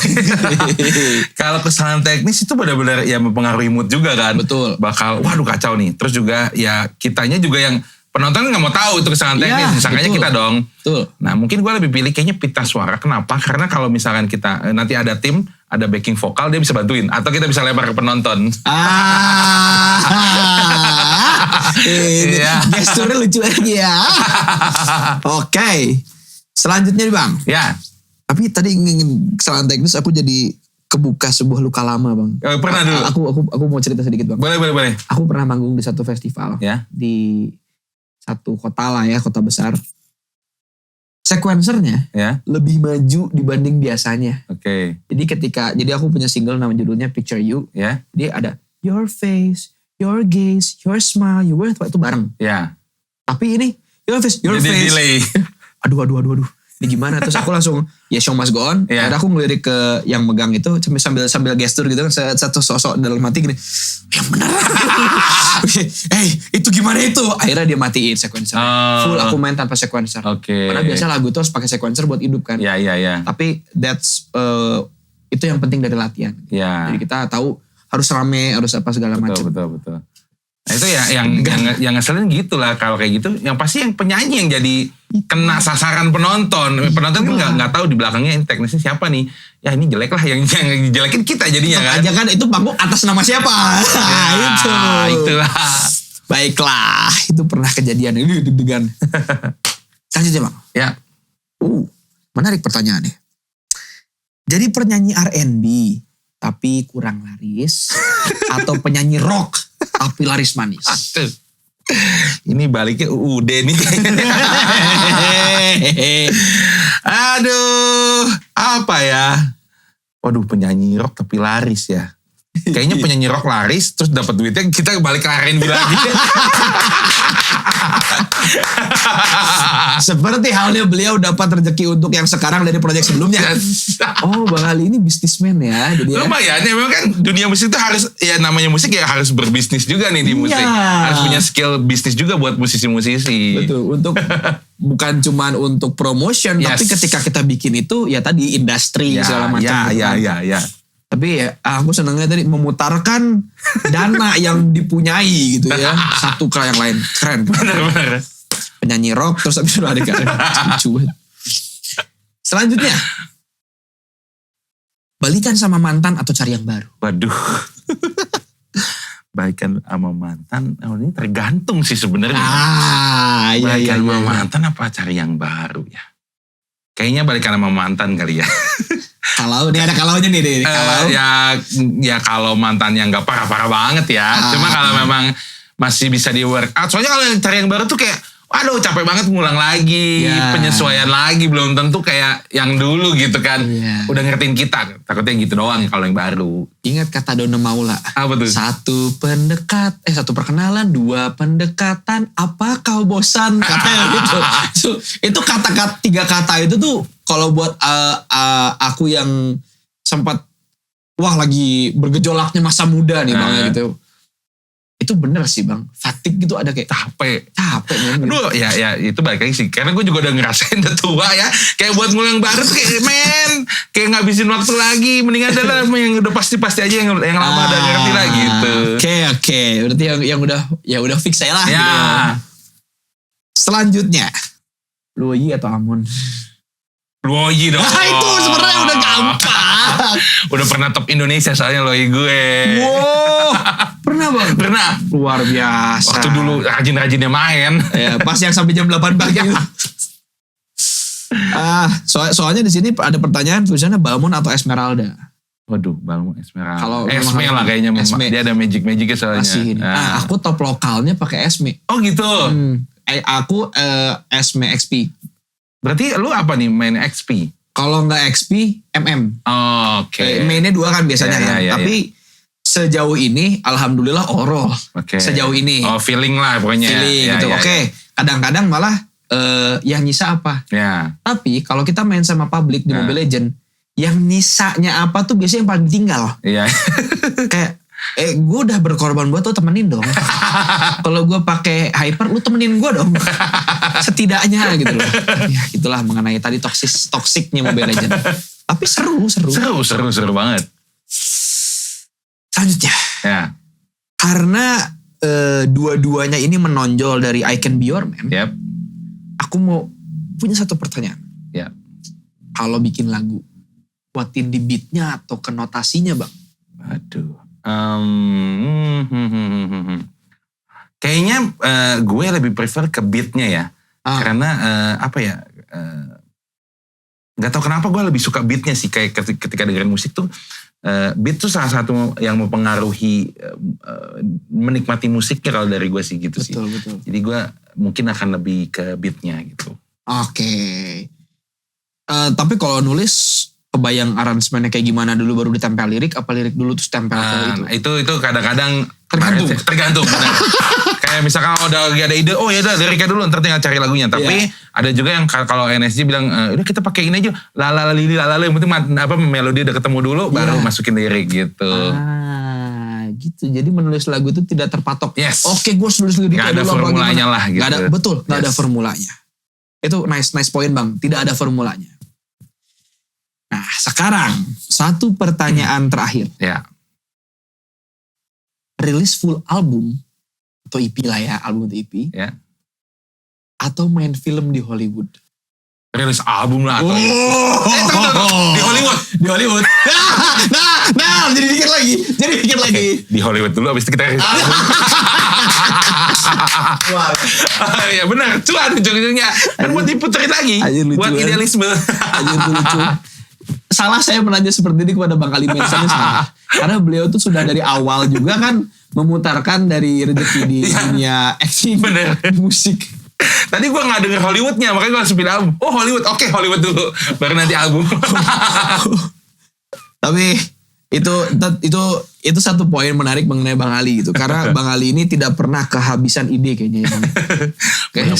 Kalau kesalahan teknis itu benar-benar ya mempengaruhi mood juga kan. Betul. Bakal kacau nih. Terus juga ya kitanya juga yang penonton nggak mau tahu itu kesalahan teknis. Disangkanya kita dong. Betul. Nah mungkin gue lebih pilih kayaknya pita suara. Kenapa? Karena kalau misalkan kita nanti ada tim, ada backing vokal, dia bisa bantuin. Atau kita bisa lempar ke penonton. Gesturnya lucu aja ya. Oke. Selanjutnya nih bang. Ya. Tapi tadi ingin kesalahan teknis aku jadi kebuka sebuah luka lama bang. Pernah dulu. Aku mau cerita sedikit bang. Boleh. Aku pernah manggung di satu festival Ya. di satu kota lah ya, kota besar. Sequencernya Ya. lebih maju dibanding biasanya. Oke. Jadi aku punya single nama judulnya Picture You. Ya. Jadi ada your face, your gaze, your smile, your worth itu bareng. Ya. Tapi ini your face, your Jadi face. delay. Aduh. Ini gimana? Terus aku langsung ya show must go on. Iya. Akhirnya aku ngelirik ke yang megang itu sambil gestur gitu kan, satu sosok dalam hati gini. Yang benar. Itu gimana itu? Akhirnya dia matiin sequencer. Full aku main tanpa sequencer. Oke. Karena biasa lagu itu harus pakai sequencer buat hidup kan. Ya. Tapi itu yang penting dari latihan. Ya. Jadi kita tahu harus rame, harus apa segala macam. Betul. Nah itu ya yang ngeselin gitu lah kalau kayak gitu. Yang pasti yang penyanyi yang jadi kena sasaran penonton. Penonton kan nggak tahu di belakangnya ini teknisnya siapa nih. Ya ini jelek lah yang dijelekin kita jadinya kan. Aja kan itu panggung atas nama siapa? Itulah. Baiklah, itu pernah kejadian ini deg-degan. Lanjutnya bang. Ya. Menarik pertanyaannya. Jadi penyanyi R&B tapi kurang laris atau penyanyi rock tapi laris manis? Aduh. Ini baliknya UUD nih kayaknya. Aduh, apa ya? Waduh, penyanyi rock tapi laris ya. Kayaknya penyanyi rock laris terus dapat duitnya kita balik ke R&B lagi. Seperti halnya beliau dapat rezeki untuk yang sekarang dari proyek sebelumnya. Oh, Bang Ali ini bisnismen ya. Jadi lumayan ya, memang kan dunia musik itu harus, ya namanya musik ya harus berbisnis juga nih di musik. Harus punya skill bisnis juga buat musisi-musisi. Betul, bukan cuman untuk promotion, tapi ketika kita bikin itu ya tadi industri segala macam. Ya. Tapi ya aku senangnya tadi memutarkan dana yang dipunyai gitu ya. Satu ke yang lain. Keren. Bener. Penyanyi rock terus habis itu ada lucu. Selanjutnya. Balikan sama mantan atau cari yang baru? Waduh. Balikan sama mantan, ini tergantung sih sebenarnya. Balikan sama mantan apa cari yang baru ya? Kayaknya balikan sama mantan kali ya. Kalau ini ada kalaunya nih. Kalau ya kalau mantannya nggak parah-parah banget ya. Cuma kalau memang masih bisa di work out. Soalnya kalau yang cari yang baru tuh kayak, waduh capek banget ngulang lagi, penyesuaian lagi, belum tentu kayak yang dulu gitu kan. Udah ngertiin kita, takutnya gitu doang kalau yang baru. Ingat kata Donna Maula. Apa tuh? Satu perkenalan, 2 pendekatan, apa kau bosan? Katanya gitu. Itu kata-kata 3 kata itu tuh kalau buat aku yang sempat lagi bergejolaknya masa muda nih bang gitu. Itu bener sih bang, fatigue gitu ada kayak capek men. Aduh ya itu balik lagi sih, karena gue juga udah ngerasain udah tua ya, kayak buat ngulang baru tuh kayak ngabisin waktu lagi, mendingan adalah yang udah pasti aja yang lama udah ngerti lah gitu. Oke, berarti yang udah fix saya lah. Ya. Gitu. Selanjutnya, Luoyi atau Amon? Luoyi dong. Itu sebenarnya udah gampang. Udah pernah top Indonesia soalnya Luoyi gue. Wow, pernah bang? Pernah. Luar biasa. Waktu dulu rajin-rajinnya main. Ya, pas yang sampai jam 8 pagi gitu. Soalnya di sini ada pertanyaan tulisannya Balmond atau Esmeralda. Waduh, Balmond Esmeralda. Kalau Esme lah kayaknya. Esme. Dia ada magic-magicnya soalnya. Aku top lokalnya pakai Esme. Oh gitu. Aku Esme XP. Berarti lu apa nih main XP? Kalau nggak XP, MM. Oh, oke. Mainnya 2 kan biasanya kan. Tapi sejauh ini alhamdulillah Oro. Sejauh ini. Oh, feeling lah pokoknya. Feeling gitu. Oke. Kadang-kadang malah yang nyisa apa. Ya. Tapi kalau kita main sama public di Mobile Legend, yang nyisanya apa tuh biasanya yang paling tinggal. Iya. Kayak gue udah berkorban buat lo temenin dong. Kalau gue pakai hyper, lu temenin gue dong. Setidaknya gitu loh. Ya itulah mengenai tadi toksiknya Mobile Legend. Tapi seru. Seru banget. Selanjutnya. Ya. Karena dua-duanya ini menonjol dari I Can Be Your Man. Yep. Aku mau punya satu pertanyaan. Ya. Kalau bikin lagu, kuatin di beatnya atau ke notasinya bang? Aduh. Kayaknya gue lebih prefer ke beatnya ya. Karena gak tahu kenapa gue lebih suka beatnya sih. Kayak ketika dengerin musik tuh beat tuh salah satu yang mempengaruhi menikmati musiknya kalau dari gue sih gitu sih. Betul. Jadi gue mungkin akan lebih ke beatnya gitu. Oke. Tapi kalau nulis kebayang aransemennya kayak gimana dulu baru ditempel lirik, apa lirik dulu terus tempel ke itu? Itu kadang-kadang Tergantung. benar. Kayak misalkan udah ada ide, oh ya udah liriknya dulu, ntar tinggal cari lagunya. Tapi ada juga yang kalau NSG bilang, udah kita pakai ini aja, lali, yang penting melodi udah ketemu dulu, baru masukin lirik gitu. Gitu. Jadi menulis lagu itu tidak terpatok. Yes. Oke, gue nulis liriknya Gak ada formulanya lah gitu. Gak ada formulanya. Itu nice point bang. Tidak ada formulanya. Nah sekarang satu pertanyaan terakhir. Ya. Rilis full album atau EP lah ya, album atau EP. Ya. Atau main film di Hollywood. Rilis album lah atau di Hollywood. Di Hollywood. Nah, jadi dikit lagi. Di Hollywood dulu abis itu kita rilis album. Ya benar, cuan ujung-ujungnya. Kan buat diputerin lagi. Buat idealisme. Lucu. Salah saya menanya seperti ini kepada Bang Ali Mensan salah. Karena beliau tuh sudah dari awal juga kan memutarkan dari rezeki di dunia acting, musik. Tadi gue gak denger Hollywoodnya, makanya gue langsung pilih album. Oh Hollywood, oke Hollywood dulu. Baru nanti album. Tapi itu satu poin menarik mengenai Bang Ali gitu. Karena Bang Ali ini tidak pernah kehabisan ide kayaknya. Kayaknya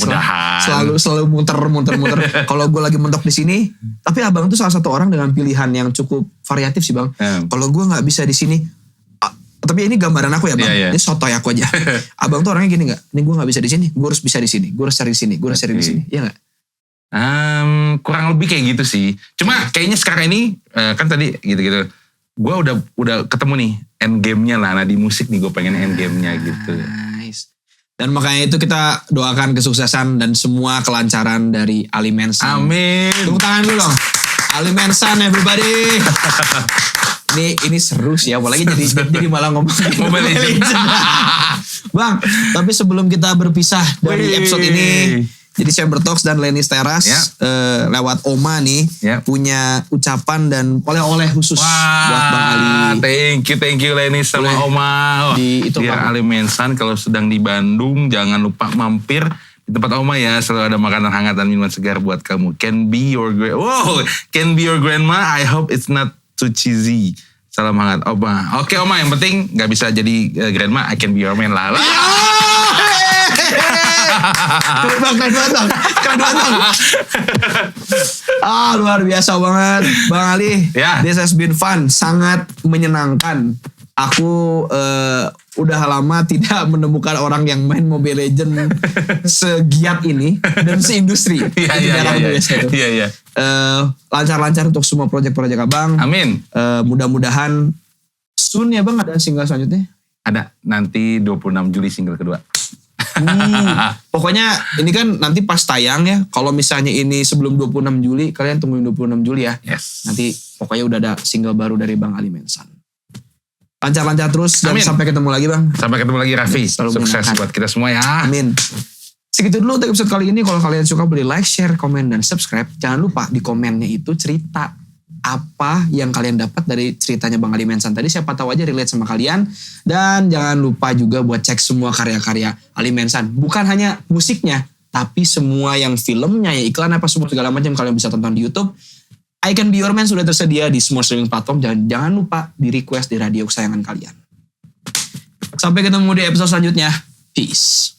selalu muter. Kalau gue lagi mentok di sini, tapi abang tuh salah satu orang dengan pilihan yang cukup variatif sih bang. Kalau gue nggak bisa di sini, tapi ini gambaran aku ya bang. Ini sotoy aku aja. Abang tuh orangnya gini nggak? Ini gue nggak bisa di sini, gue harus bisa di sini. Gue harus cari di sini, gue harus cari di sini. Iya nggak? Kurang lebih kayak gitu sih. Cuma kayaknya sekarang ini kan tadi gitu-gitu. Gue udah ketemu nih end game-nya lah. Nah di musik nih gue pengen end game-nya gitu. Nice. Dan makanya itu kita doakan kesuksesan dan semua kelancaran dari Ali Mensan. Amin. Tepuk tangan dulu dong. Ali Mensan everybody. Ini seru sih ya. Apalagi jadi malah ngomong Mobile Legends. Bang, tapi sebelum kita berpisah dari episode ini. Jadi Chamber Talks dan Lenis Teras lewat Oma nih punya ucapan dan oleh-oleh khusus buat Bang Ali. Thank you Lenis sama Oma. Biar Ali Mensan kalau sedang di Bandung jangan lupa mampir di tempat Oma ya. Selalu ada makanan hangat dan minuman segar buat kamu. Can be your grandma. I hope it's not too cheesy. Salam hangat Oma. Oke Oma, yang penting gak bisa jadi grandma. I can be your man lah. Keren banget. Luar biasa banget Bang Ali. This has been fun. Sangat menyenangkan. Aku udah lama tidak menemukan orang yang main Mobile Legends segiat ini dan seindustri. Iya. Lancar-lancar untuk semua proyek-proyek Abang. Amin. Mudah-mudahan soon ya Bang ada single selanjutnya. Ada nanti 26 Juli single kedua. Pokoknya ini kan nanti pas tayang ya. Kalau misalnya ini sebelum 26 Juli, kalian tungguin 26 Juli ya. Yes. Nanti pokoknya udah ada single baru dari Bang Ali Mensan. Lancar-lancar terus dan sampai ketemu lagi Bang. Sampai ketemu lagi Raffi. Sukses buat kita semua ya. Amin. Segitu dulu untuk episode kali ini. Kalau kalian suka boleh like, share, komen, dan subscribe. Jangan lupa di komennya itu cerita apa yang kalian dapat dari ceritanya Bang Ali Mensan tadi. Siapa tahu aja relate sama kalian. Dan jangan lupa juga buat cek semua karya-karya Ali Mensan. Bukan hanya musiknya, tapi semua yang filmnya, ya iklan apa semua segala macam kalian bisa tonton di YouTube. I Can Be Your Man sudah tersedia di semua streaming platform. Jangan lupa di request di radio kesayangan kalian. Sampai ketemu di episode selanjutnya. Peace.